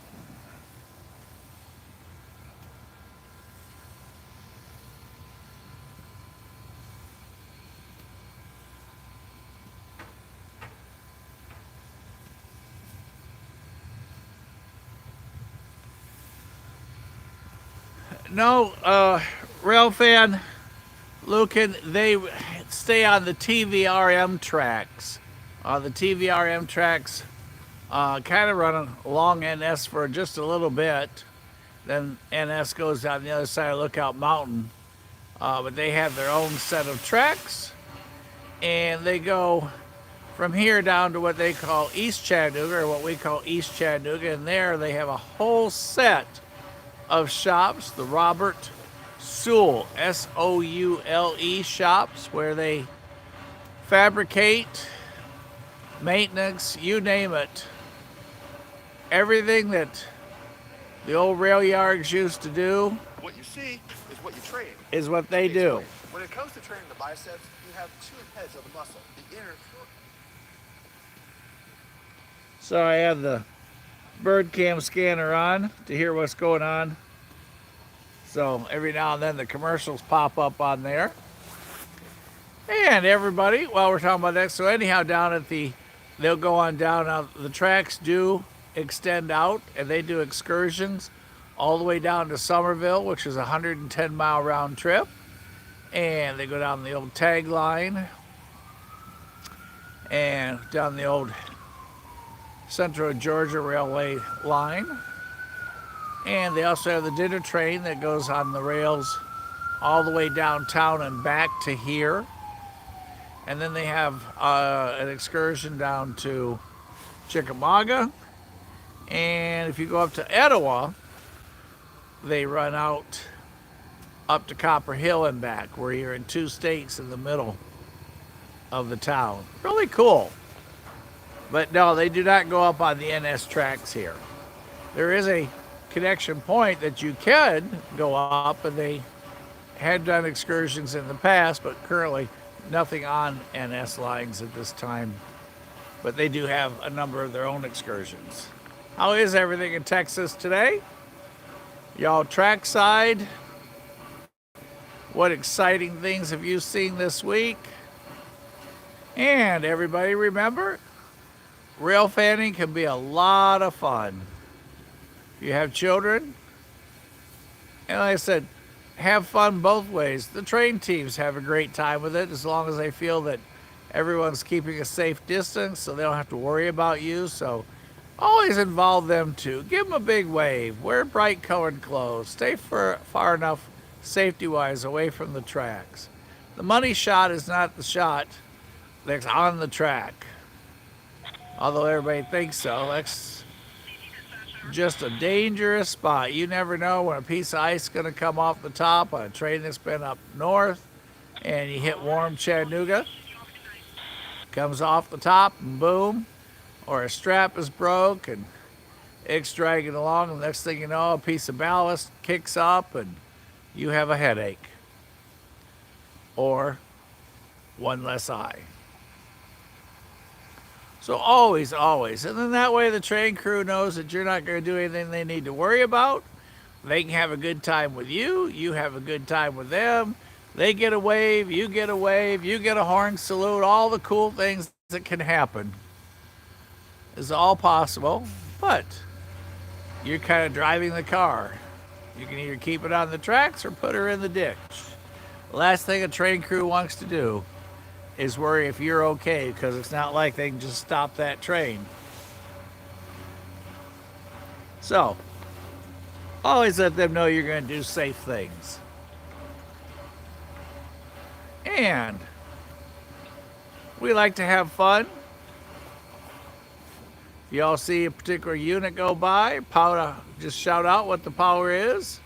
No, rail fan, Lucan, they stay on the TVRM tracks. The TVRM tracks kind of run along NS for just a little bit. Then NS goes down the other side of Lookout Mountain. But they have their own set of tracks. And they go from here down to what they call East Chattanooga, or what we call East Chattanooga. And there they have a whole set of shops, the Robert Soule, S-O-U-L-E shops, where they fabricate, maintenance, you name it. Everything that the old rail yards used to do, What you see is what you train. is what they Let me do. explain. When it comes to training the biceps, you have two heads of the muscle. The inner. So I have the bird cam scanner on to hear what's going on. So every now and then the commercials pop up on there. And everybody, while we're talking about that, so anyhow, they'll go on down. Now, the tracks do extend out, and they do excursions all the way down to Somerville, which is a 110-mile round trip. And they go down the old tag line and down the old Central Georgia Railway line. And they also have the dinner train that goes on the rails all the way downtown and back to here. And then they have an excursion down to Chickamauga. And if you go up to Etowah, they run out up to Copper Hill and back, where you're in two states in the middle of the town. Really cool. But no, they do not go up on the NS tracks here. There is a connection point that you can go up, and they had done excursions in the past, but currently nothing on NS lines at this time. But they do have a number of their own excursions. How is everything in Texas today? Y'all trackside? What exciting things have you seen this week? And everybody remember, rail fanning can be a lot of fun. If you have children, and like I said, have fun both ways. The train teams have a great time with it as long as they feel that everyone's keeping a safe distance so they don't have to worry about you. So always involve them too. Give them a big wave. Wear bright colored clothes. Stay far enough safety-wise away from the tracks. The money shot is not the shot that's on the track. Although everybody thinks so. That's just a dangerous spot. You never know when a piece of ice is going to come off the top on a train that's been up north and you hit warm Chattanooga. Comes off the top and boom. Or a strap is broke and it's dragging along, and the next thing you know, a piece of ballast kicks up and you have a headache. Or one less eye. So always, always. And then that way the train crew knows that you're not going to do anything they need to worry about. They can have a good time with you. You have a good time with them. They get a wave. You get a wave. You get a horn salute. All the cool things that can happen is all possible. But you're kind of driving the car. You can either keep it on the tracks or put her in the ditch. The last thing a train crew wants to do is worry if you're okay, because it's not like they can just stop that train. So, always let them know you're going to do safe things. And we like to have fun. If y'all see a particular unit go by, just shout out what the power is,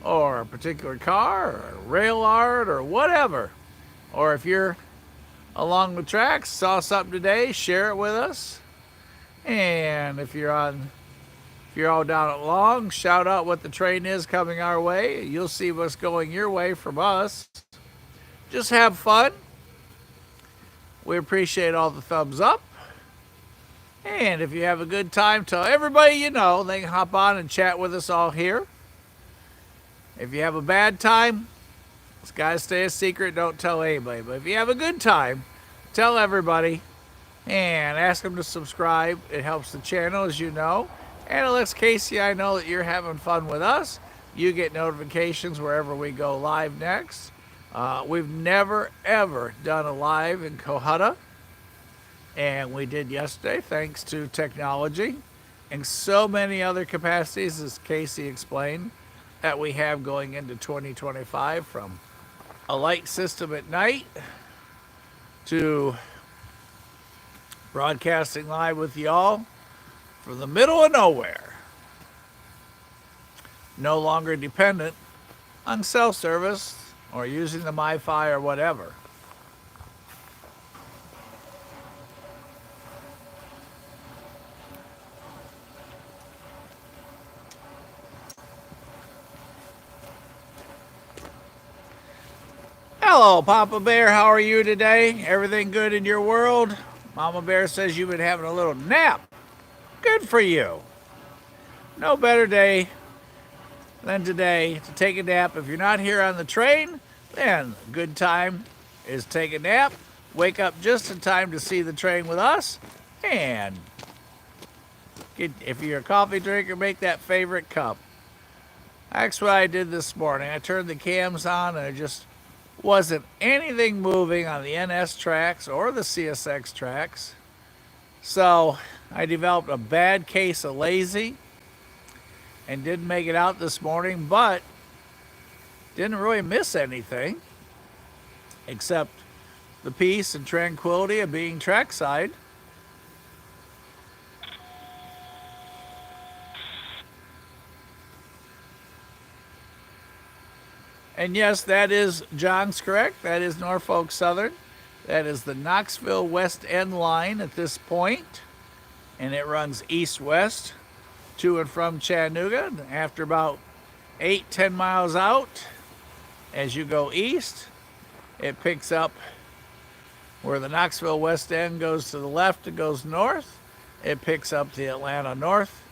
or a particular car, or rail yard, or whatever. Or if you're along the tracks, saw something today, share it with us. And if you're all down at Long, shout out what the train is coming our way. You'll see what's going your way from us. Just have fun. We appreciate all the thumbs up. And if you have a good time, tell everybody you know. They can hop on and chat with us all here. If you have a bad time, it's got to stay a secret. Don't tell anybody. But if you have a good time, tell everybody and ask them to subscribe. It helps the channel, as you know. And it lets Casey I know that you're having fun with us. You get notifications wherever we go live next. We've never, ever done a live in Cohutta. And we did yesterday, thanks to technology and so many other capacities, as Casey explained, that we have going into 2025, from a light system at night to broadcasting live with y'all from the middle of nowhere. No longer dependent on cell service or using the MiFi or whatever. Hello, Papa Bear. How are you today? Everything good in your world? Mama Bear says you've been having a little nap. Good for you. No better day than today to take a nap. If you're not here on the train, then good time is take a nap. Wake up just in time to see the train with us. And if you're a coffee drinker, make that favorite cup. That's what I did this morning. I turned the cams on and there just wasn't anything moving on the NS tracks or the CSX tracks. So I developed a bad case of lazy and didn't make it out this morning, but didn't really miss anything except the peace and tranquility of being trackside. And yes, that is John's correct. That is Norfolk Southern. That is the Knoxville West End line at this point, and it runs east-west to and from Chattanooga. After about 8-10 miles out, as you go east, it picks up where the Knoxville West End goes to the left and goes north. It picks up the Atlanta North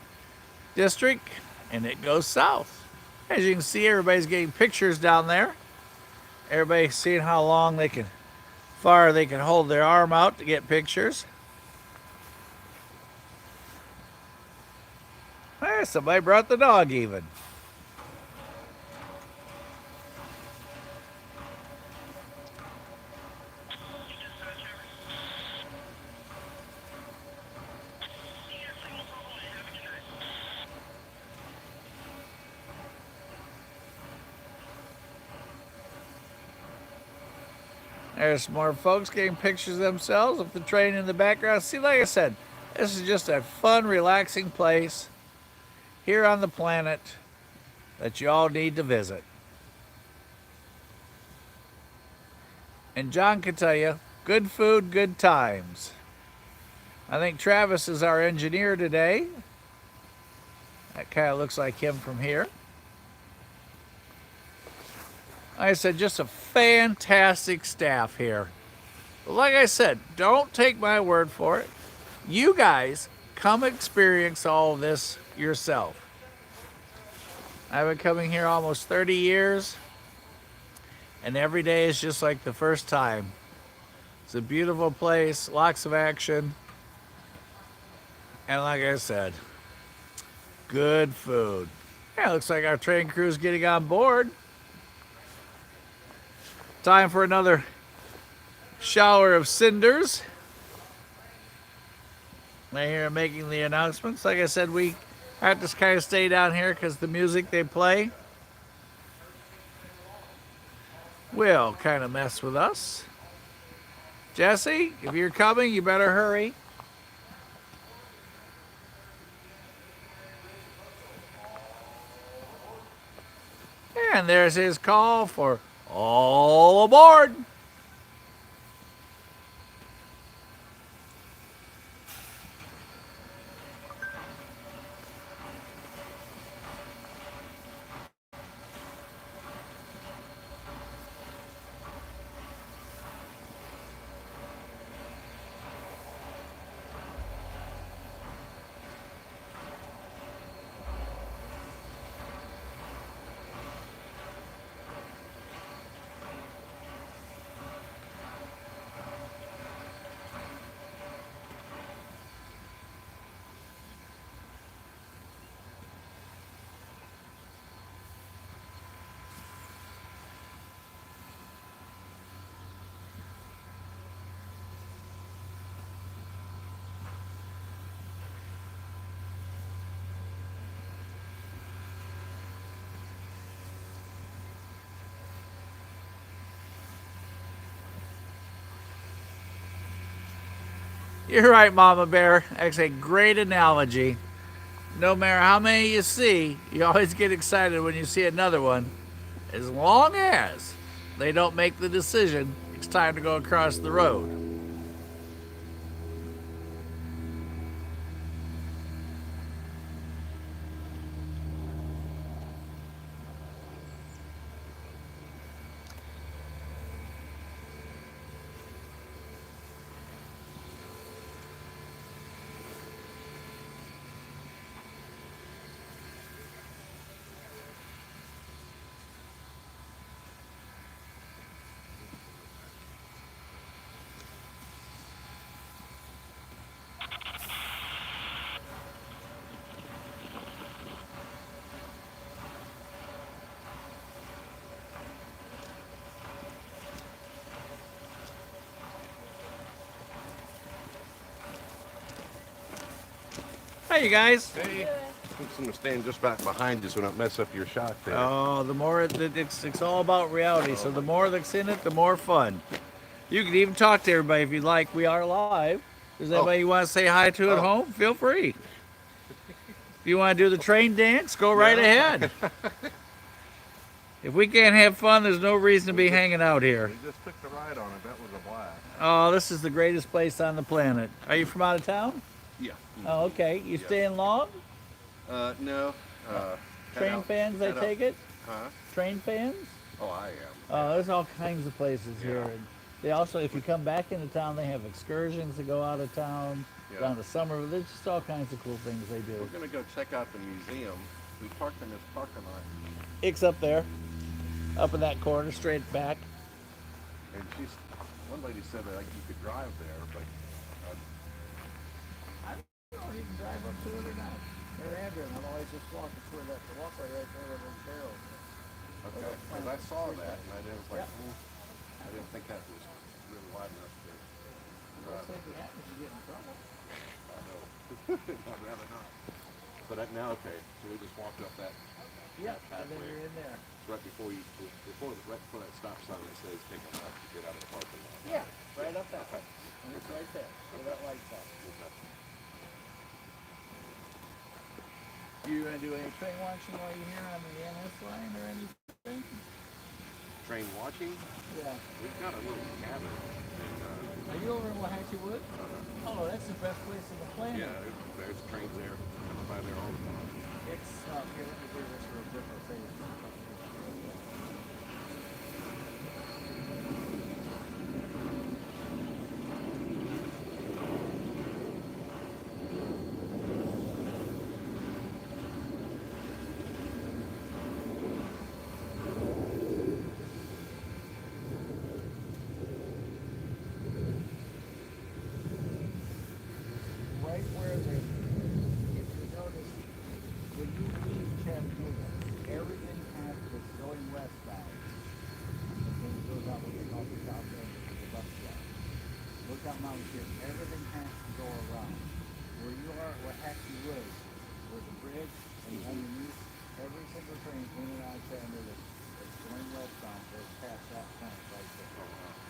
District, and it goes south. As you can see, everybody's getting pictures down there. Everybody's seeing how far they can hold their arm out to get pictures. Hey, somebody brought the dog even. There's more folks getting pictures of themselves with the train in the background. See, like I said, this is just a fun, relaxing place here on the planet that you all need to visit. And John can tell you, good food, good times. I think Travis is our engineer today. That kind of looks like him from here. Like I said, just a fantastic staff here. But like I said, don't take my word for it. You guys come experience all of this yourself. I've been coming here almost 30 years, and every day is just like the first time. It's a beautiful place, lots of action, and like I said, good food. Yeah, looks like our train crew is getting on board. Time for another shower of cinders. I hear them making the announcements. Like I said, we have to kind of stay down here because the music they play will kind of mess with us. Jesse, if you're coming, you better hurry. And there's his call for all aboard. You're right, Mama Bear. That's a great analogy. No matter how many you see, you always get excited when you see another one, as long as they don't make the decision it's time to go across the road. Hi, you guys. Hey, fix them to stand just back behind you so we don't mess up your shot there. Oh, the more it's all about reality. So the more that's in it, the more fun. You can even talk to everybody if you like. We are live. Does anybody you want to say hi to at home? Feel free. If you want to do the train dance, go right ahead. If we can't have fun, there's no reason to be hanging out here. We just took the ride on it. That was a blast. Oh, this is the greatest place on the planet. Are you from out of town? Yeah. Oh, okay. You Yeah. staying long? No. Train fans, I take it? Huh? Train fans? Oh, I am. There's all kinds of places Yeah. here. And they also, if you come back into town, they have excursions to go out of town, Yeah. down to Somerville. There's just all kinds of cool things they do. We're gonna go check out the museum. We parked in this parking lot, It's up there, up in that corner, straight back. and one lady said that like you could drive there, but I don't know if you can drive up to it or not. Never have been. I've always just walked through that walkway right there where those barrels. okay. Because I saw that, and I was like, Yep. I didn't think that was really wide enough to Looks like you happen to get in trouble. I know. I'd rather not. But now, okay, so we just walked up that Yep, and then you're in there. right before that stop sign that says take a left to get out of the parking lot. Yeah, right up that way. And it's right there, where that light's at. You gonna do any train watching while you're here on the NS line or anything? Train watching? Yeah. We've got a little cabin. And, Are you over in Waxahachie Wood? Oh, that's the best place on the planet. yeah, there's trains there. Come by there all the time. It's here, let me do this real quick. I'll say this. Right where the, if you notice, when you leave Chattanooga, everything has is going westbound. And then it goes out what they call the south end, which is the bus stop. Lookout Mountain here, everything has to go around. Where you are at Waxahachie Woods, there's a bridge, and underneath every single train in and out of Chattanooga that's going westbound goes past that point right there.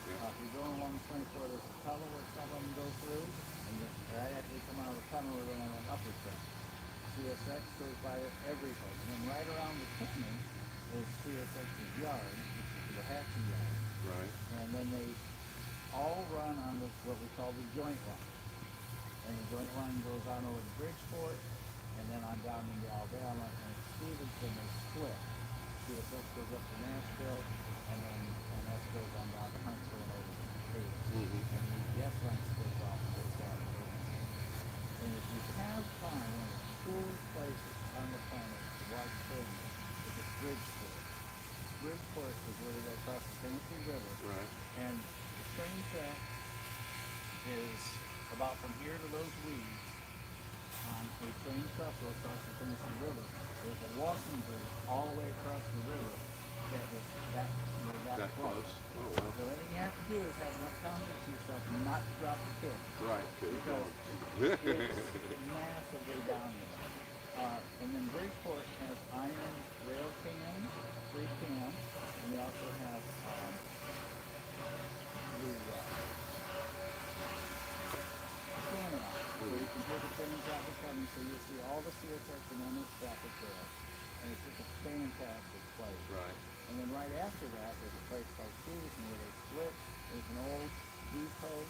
If you're going along 24, there's a tunnel where some of them go through, and right after you come out of the tunnel, we're going on an upper train. CSX goes by it every place. And then right around the canyon is CSX's yard, which is the Waxahachie yard. Right. And then they all run on what we call the joint line. And the joint line goes on over to Bridgeport, and then on down into Alabama, and at Stevenson they split. CSX goes up to Nashville, and then NS goes on down to Huntsville and over to Davis. And the S line splits off and goes down to Davis. And if you have time, one of the coolest places on the planet to watch trains is at Bridgeport. Bridgeport is where they go across the Tennessee River. Right. And the train track is about from here to those weeds on a train trestle across the Tennessee River. There's a walking bridge all the way across the river that is that close. Oh, well. So everything you have to do is have enough confidence in yourself not to drop the kid. Right. Because it's massively down there. And then Bridgeport has iron rail cams, 3 cams, and they also have the scanner on it, where you can hear the train traffic coming, so you'll see all the CSX and NS traffic there. And it's just a fantastic place. Right. And then right after that, there's a place called Stevenson where they split. There's an old depot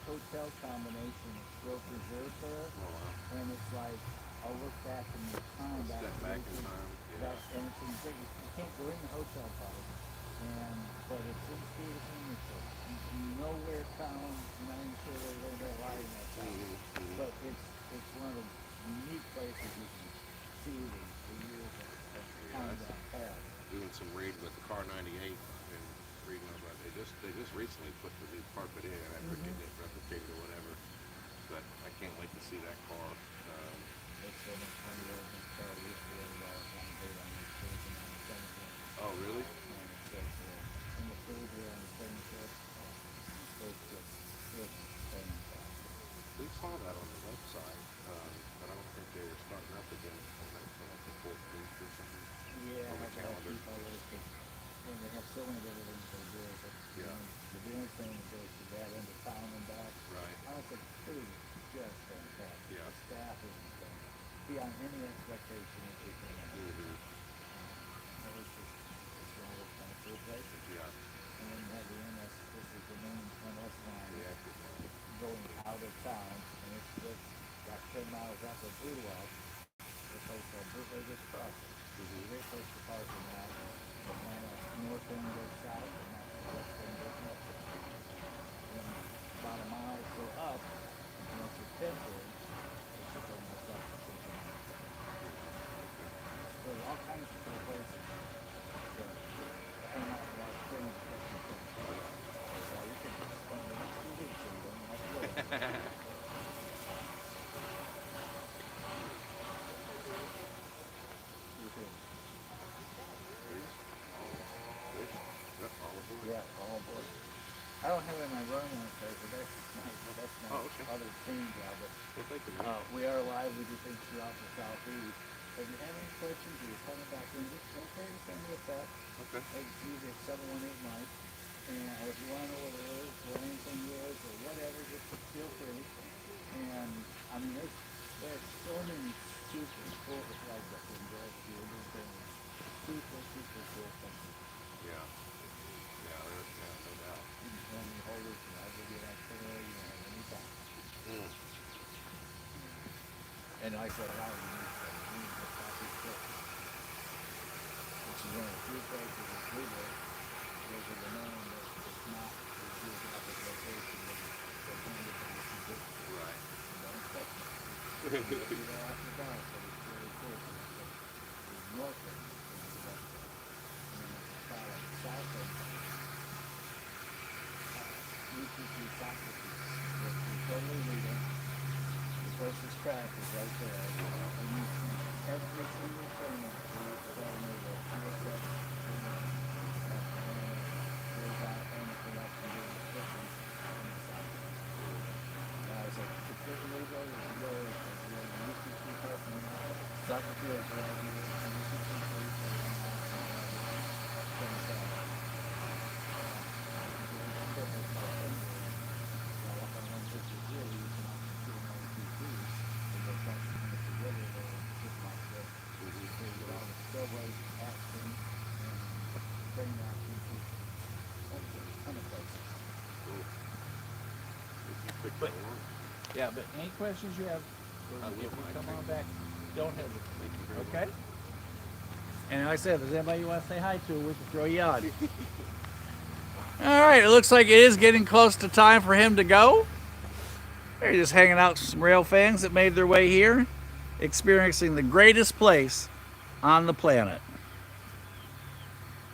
hotel combination that's still preserved there. Oh, wow. And it's like, I'll look back in the time back Step back in time. Yeah. and it's in big, you can't go in the hotel part. But it's in Stevenson, it's a nowhere town, I'm not even sure there's anybody alive in that town. But it's one of the unique places you can see the years of time that passed. Doing some reading with the car 98 and reading about they just recently put the new carpet in after getting it replicated or whatever. But I can't wait to see that car. It's so much fun to work in the car. We used to be able to all kind of date on these things and on the 17th. Oh, really? And it says in the food here on the 25th, it's just fantastic. We saw that on the website, but I don't think they any expectation that we can have. It was just, it's one of those kind of cool places. Yeah. And then you have the MS, this is the main MS line The active one. going out of town, and it's just got 10 miles up of Blue Wall, a place called Bootleggers Crossing. Great place to park in that. The north end goes south, and that's the west end goes north. And about a mile or so up, and it's a temporary, it's just almost up to 50 miles. So there's all kinds of cool places to hang out and watch trains catching things. So you can spend the next 2 weeks and you don't have to go anywhere. You can, Yep, all aboard. yeah, all aboard. I don't have it in my run on today, but that's my Oh, okay. other team job. But, Well, thank you, man. we are live. We do things throughout the southeast. If you have any questions or you're coming back in, just feel free to send me a text. Okay. It's usually at 718 Mike. And if you want to know what it is, or anything is, or whatever, just feel free. And I mean, there's so many super cool like up in Gratitude. There's been super cool things. Yeah. Yeah, there's, yeah, no doubt. You can tell me holders, and I'll give you that tour, anytime. Mm. And like I said, a lot of unique things. We need the coffee stick, which is one of the few places in Cleveland where the known that it's not the geographic location that it's handed by the people. Right. Don't expect it. You'll be there after dark, but it's really cool. There's north end, which is west end. And then there's a spot on the south end. UTC soccer team. You're totally legal. The closest track is right there. And you see every single train that leaves the Chattanooga, USF, goes out and production during the fishing on the south end. Now, it's like completely legal. You can go to the UTC parking lot. Soccer fields are right here. UTC police are on the from the south. But, Yeah, but any questions you have, I will, if you Mike. come on back, don't hesitate. thank you very much. Okay? And like I said, if there's anybody you want to say hi to, we can throw you on. All right, it looks like it is getting close to time for him to go. They're just hanging out with some rail fans that made their way here, experiencing the greatest place on the planet.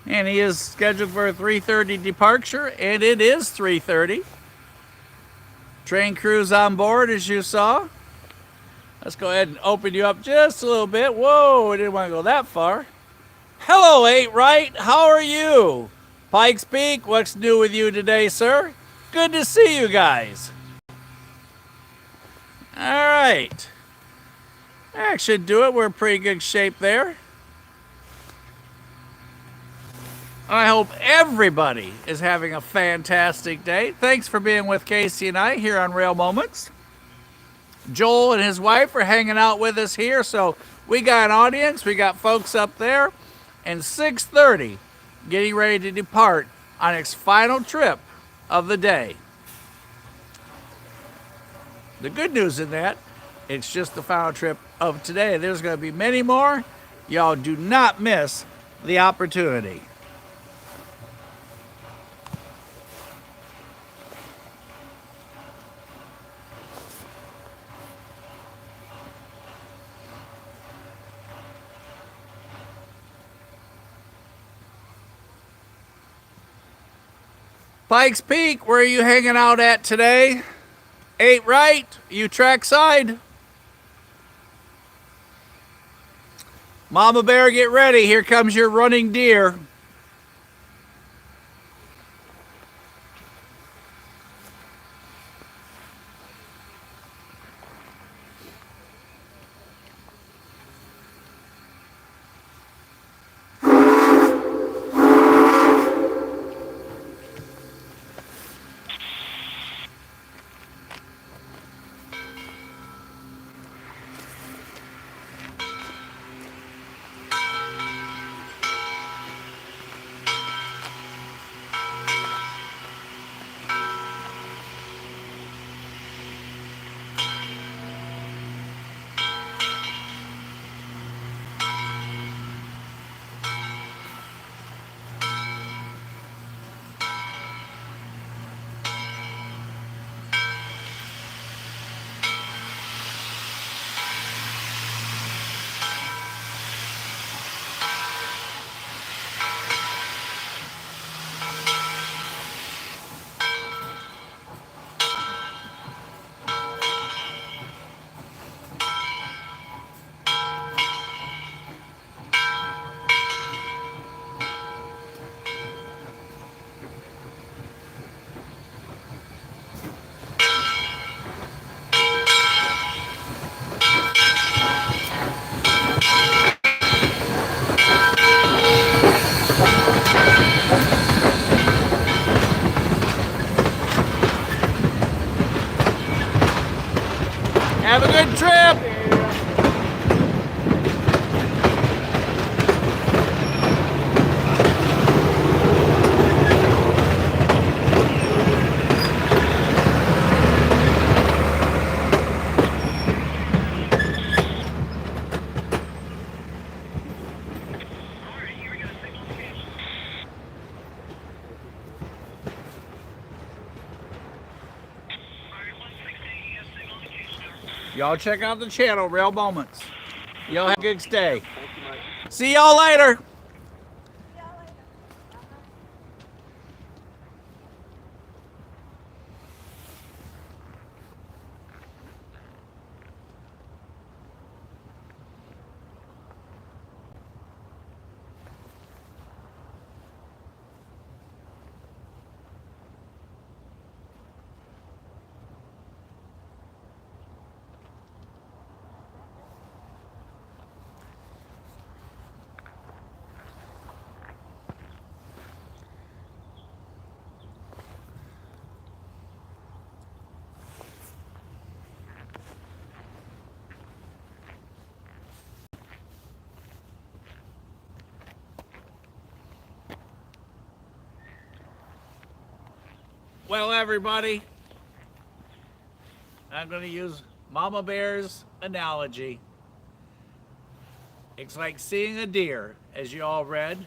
And he is scheduled for a 3:30 departure, and it is 3:30. Train crew's on board, as you saw. Let's go ahead and open you up just a little bit. Whoa, I didn't want to go that far. Hello, 8 Right. How are you? Pikes Peak, what's new with you today, sir? Good to see you guys. All right. That should do it. We're in pretty good shape there. I hope everybody is having a fantastic day. Thanks for being with Casey and I here on Rail Moments. Joel and his wife are hanging out with us here, so we got an audience. We got folks up there. And 6:30, getting ready to depart on its final trip of the day. The good news in that, it's just the final trip of today. There's going to be many more. Y'all do not miss the opportunity. Pikes Peak, where are you hanging out at today? 8 Right, you trackside? Mama Bear, get ready. Here comes your running deer. Y'all check out the channel, Rail Moments. Y'all have a good stay. See y'all later. Well, everybody, I'm going to use Mama Bear's analogy. It's like seeing a deer, as you all read.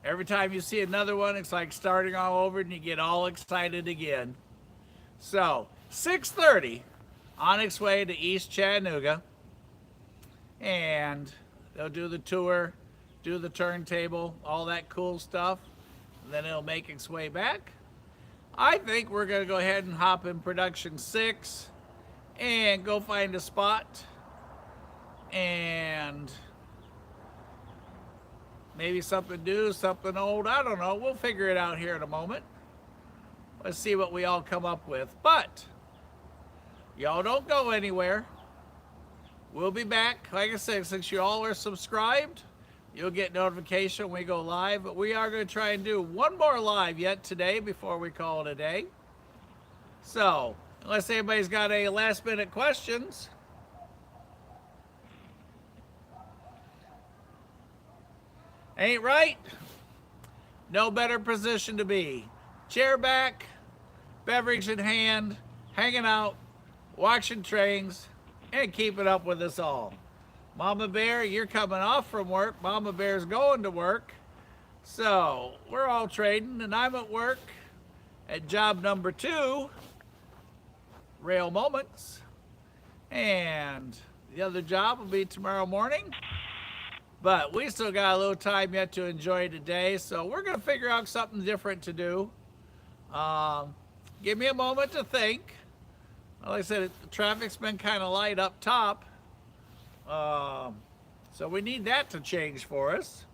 Every time you see another one, it's like starting all over and you get all excited again. So, 6:30 on its way to East Chattanooga. And they'll do the tour, do the turntable, all that cool stuff. Then it'll make its way back. I think we're going to go ahead and hop in production 6 and go find a spot and maybe something new, something old. I don't know. We'll figure it out here in a moment. Let's see what we all come up with. But y'all don't go anywhere. We'll be back. Like I said, since you all are subscribed, you'll get notification when we go live. But we are going to try and do one more live yet today before we call it a day. So, unless anybody's got any last minute questions. Ain't right? No better position to be. Chair back, beverage in hand, hanging out, watching trains, and keeping up with us all. Mama Bear, you're coming off from work. Mama Bear's going to work. So we're all trading, and I'm at work at job number 2, Rail Moments. And the other job will be tomorrow morning. But we still got a little time yet to enjoy today, so we're going to figure out something different to do. Give me a moment to think. Like I said, the traffic's been kind of light up top. So we need that to change for us.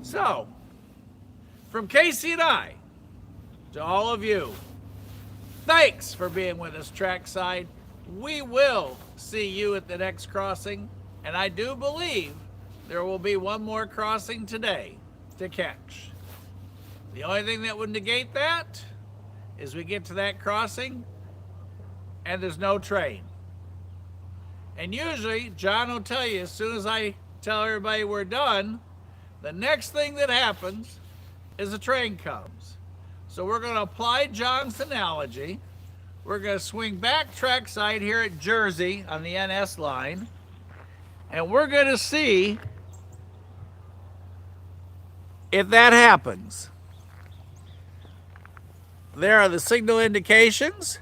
So, from Casey and I, to all of you, thanks for being with us trackside. We will see you at the next crossing, and I do believe there will be one more crossing today to catch. The only thing that would negate that is we get to that crossing and there's no train. And usually, John will tell you as soon as I tell everybody we're done, the next thing that happens is a train comes. So we're going to apply John's analogy. We're going to swing back trackside here at Jersey on the NS line. And we're going to see if that happens. There are the signal indications.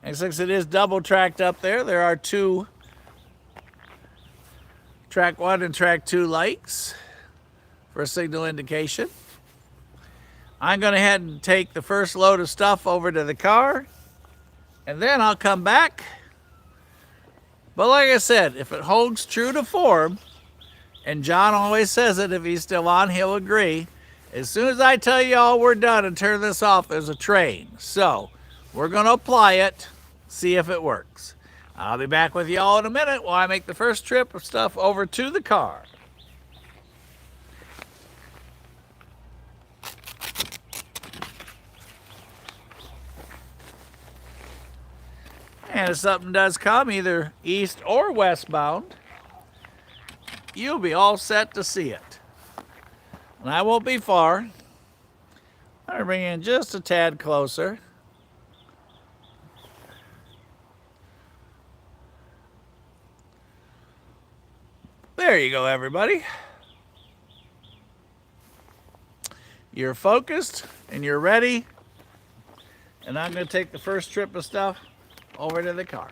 And since it is double tracked up there, there are 2 track 1 and track 2 lights for signal indication. I'm going to head and take the first load of stuff over to the car, and then I'll come back. But like I said, if it holds true to form, and John always says it, if he's still on, he'll agree. As soon as I tell you all we're done and turn this off, there's a train. So we're going to apply it, see if it works. I'll be back with you all in a minute while I make the first trip of stuff over to the car. And if something does come, either east or westbound, you'll be all set to see it. And I won't be far. I'll bring in just a tad closer. There you go, everybody. You're focused and you're ready. And I'm going to take the first trip of stuff over to the car.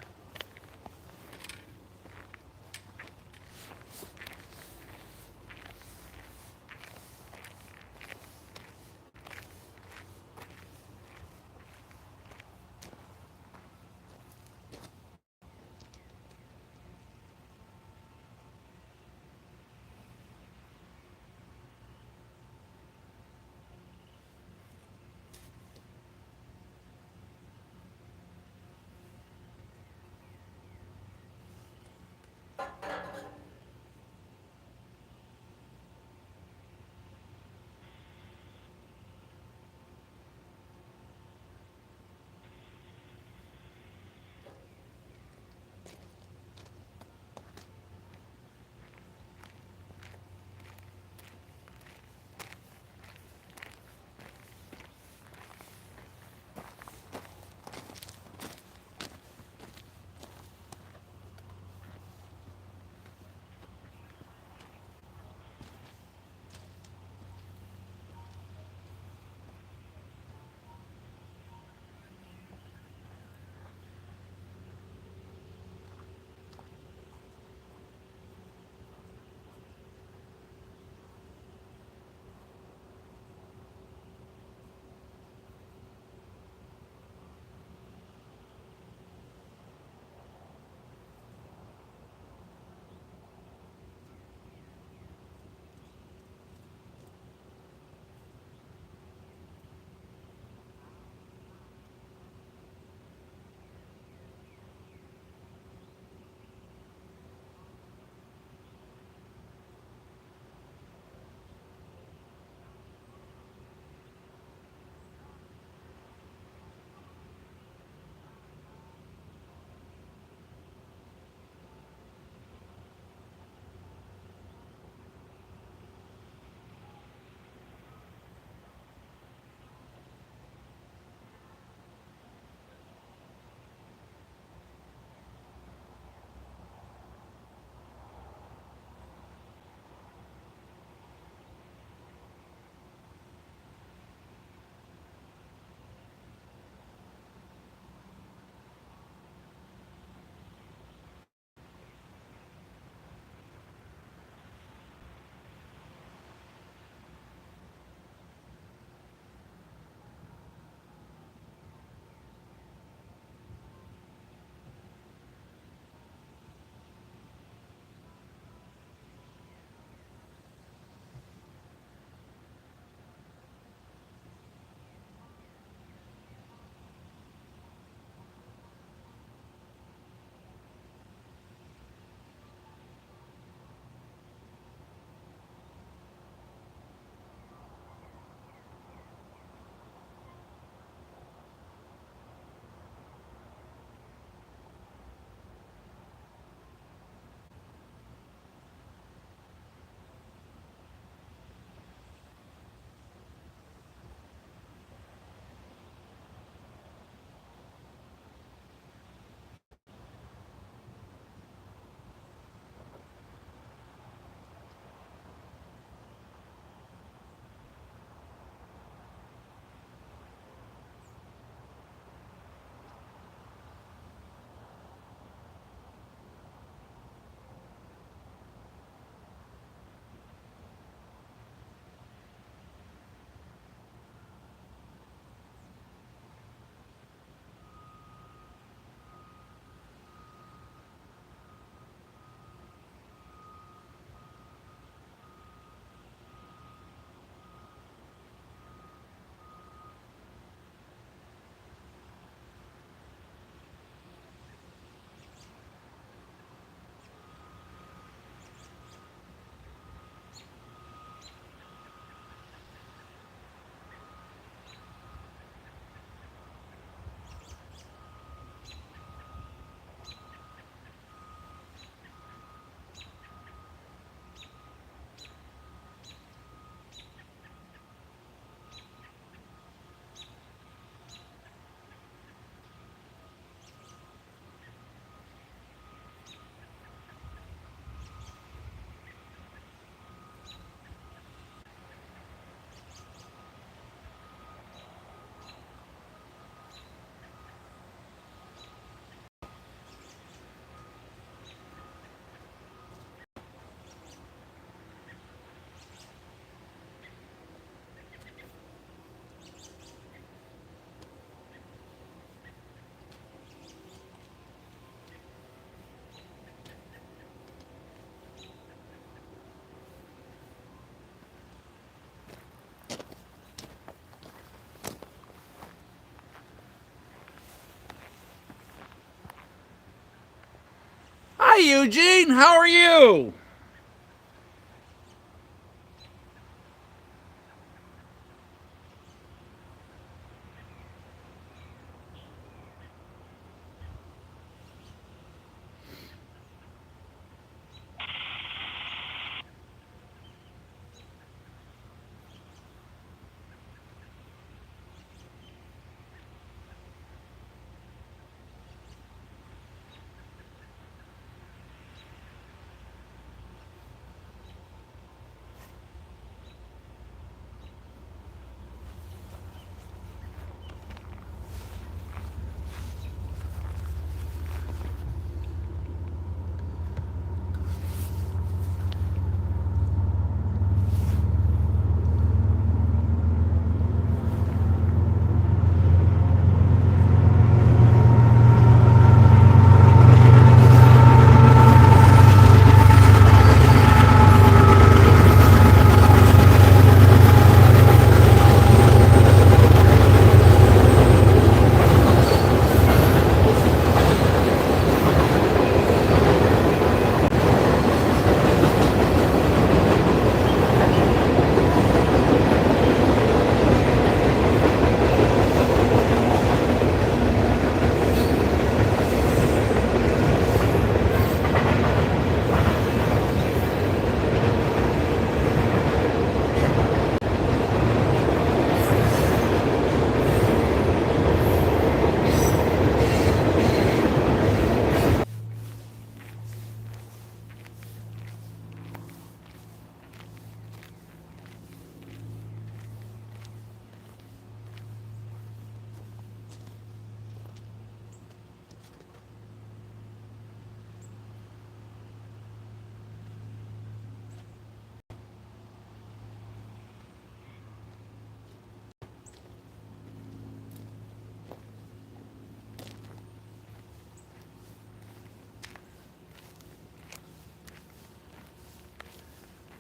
Eugene. How are you?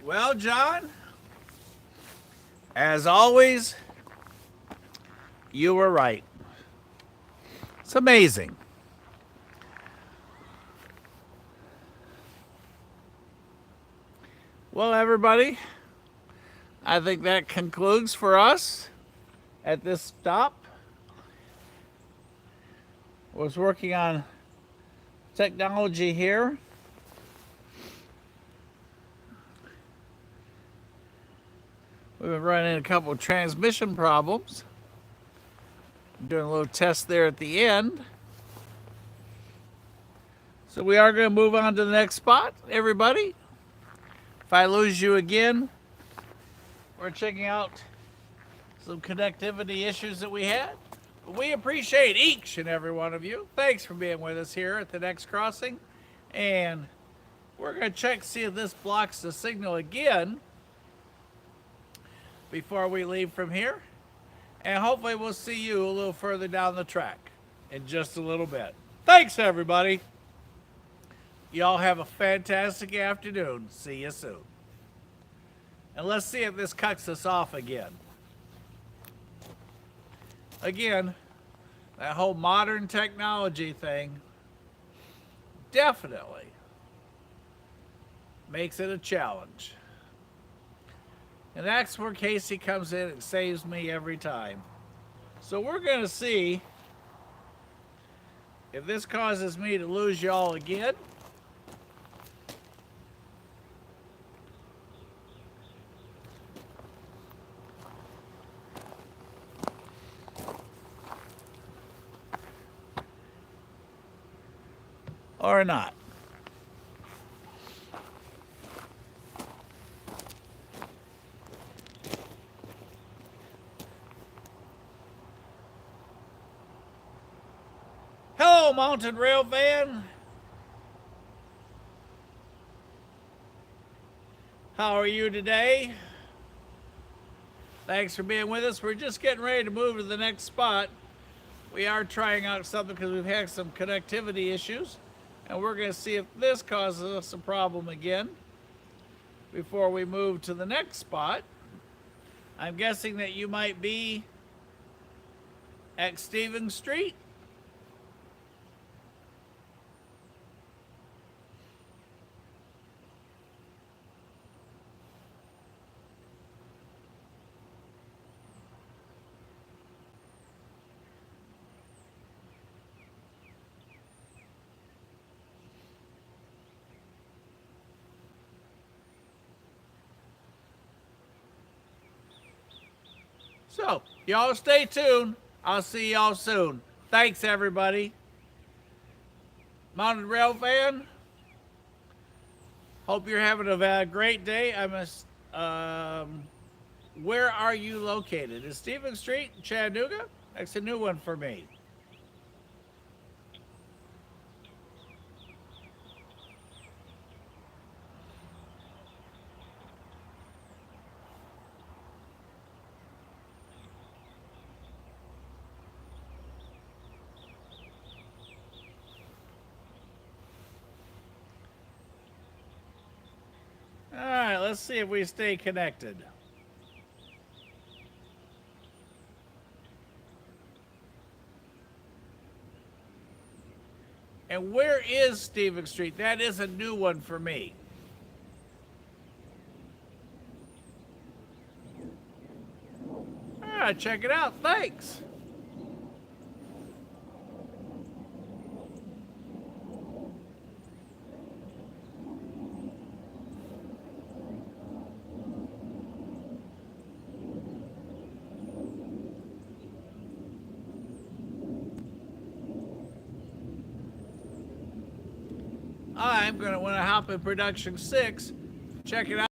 Well, John, as always, you were right. It's amazing. Well, everybody, I think that concludes for us at this stop. Was working on technology here. We've been running a couple of transmission problems. Doing a little test there at the end. So we are going to move on to the next spot, everybody. If I lose you again, we're checking out some connectivity issues that we had. We appreciate each and every one of you. Thanks for being with us here at the next crossing. And we're going to check, see if this blocks the signal again before we leave from here. And hopefully we'll see you a little further down the track in just a little bit. Thanks, everybody. Y'all have a fantastic afternoon. See you soon. And let's see if this cuts us off again. Again, that whole modern technology thing definitely makes it a challenge. And that's where Casey comes in and saves me every time. So we're going to see if this causes me to lose y'all again. Or not. Hello, Mountain Rail fan. How are you today? Thanks for being with us. We're just getting ready to move to the next spot. We are trying out something because we've had some connectivity issues. And we're going to see if this causes us a problem again before we move to the next spot. I'm guessing that you might be at Stevens Street. So, y'all stay tuned. I'll see y'all soon. Thanks, everybody. Mounted Rail fan, hope you're having a great day. Where are you located? Is Stephen Street, Chattanooga? That's a new one for me. All right, let's see if we stay connected. And where is Stephen Street? That is a new one for me. All right, check it out. Thanks. I'm going to want to hop in production 6. Check it out.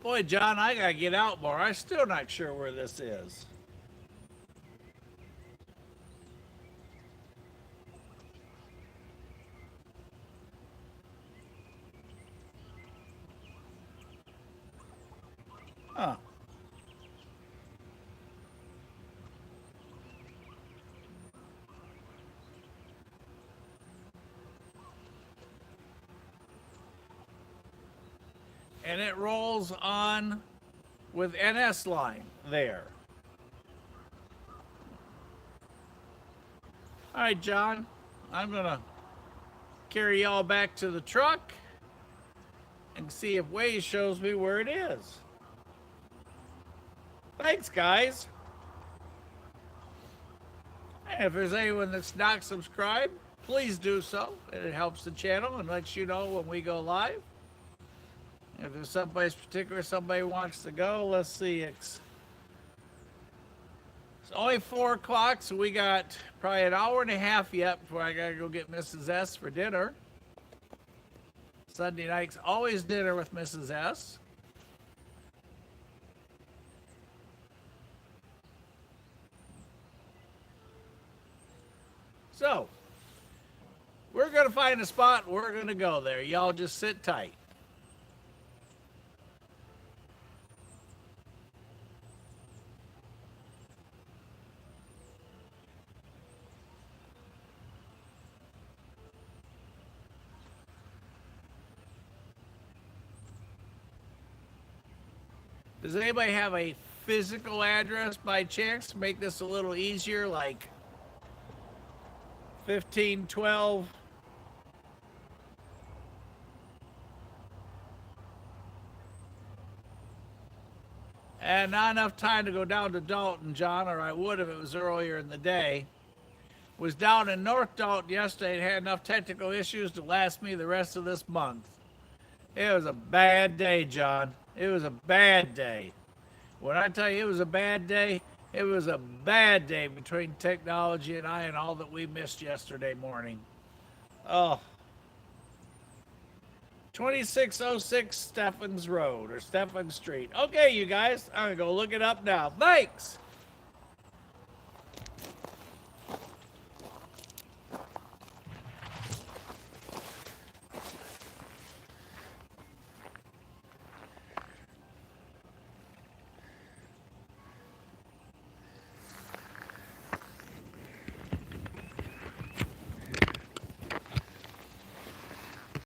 Boy, John, I got to get out more. I'm still not sure where this is. Huh. And it rolls on with NS line there. All right, John, I'm going to carry y'all back to the truck and see if Waze shows me where it is. Thanks, guys. And if there's anyone that's not subscribed, please do so. It helps the channel and lets you know when we go live. If there's someplace particular somebody wants to go, let's see. It's only 4 o'clock, so we got probably an hour and a half yet before I gotta go get Mrs. S for dinner. Sunday night's always dinner with Mrs. S. So, we're gonna find a spot, we're gonna go there. Y'all just sit tight. Does anybody have a physical address by chance to make this a little easier, like 1512? And not enough time to go down to Dalton, John, or I would if it was earlier in the day. Was down in North Dalton yesterday and had enough technical issues to last me the rest of this month. It was a bad day, John. It was a bad day. When I tell you it was a bad day, it was a bad day between technology and I and all that we missed yesterday morning. Oh. 2606 Stephens Road or Stephens Street. Okay, you guys, I'm going to go look it up now. Thanks.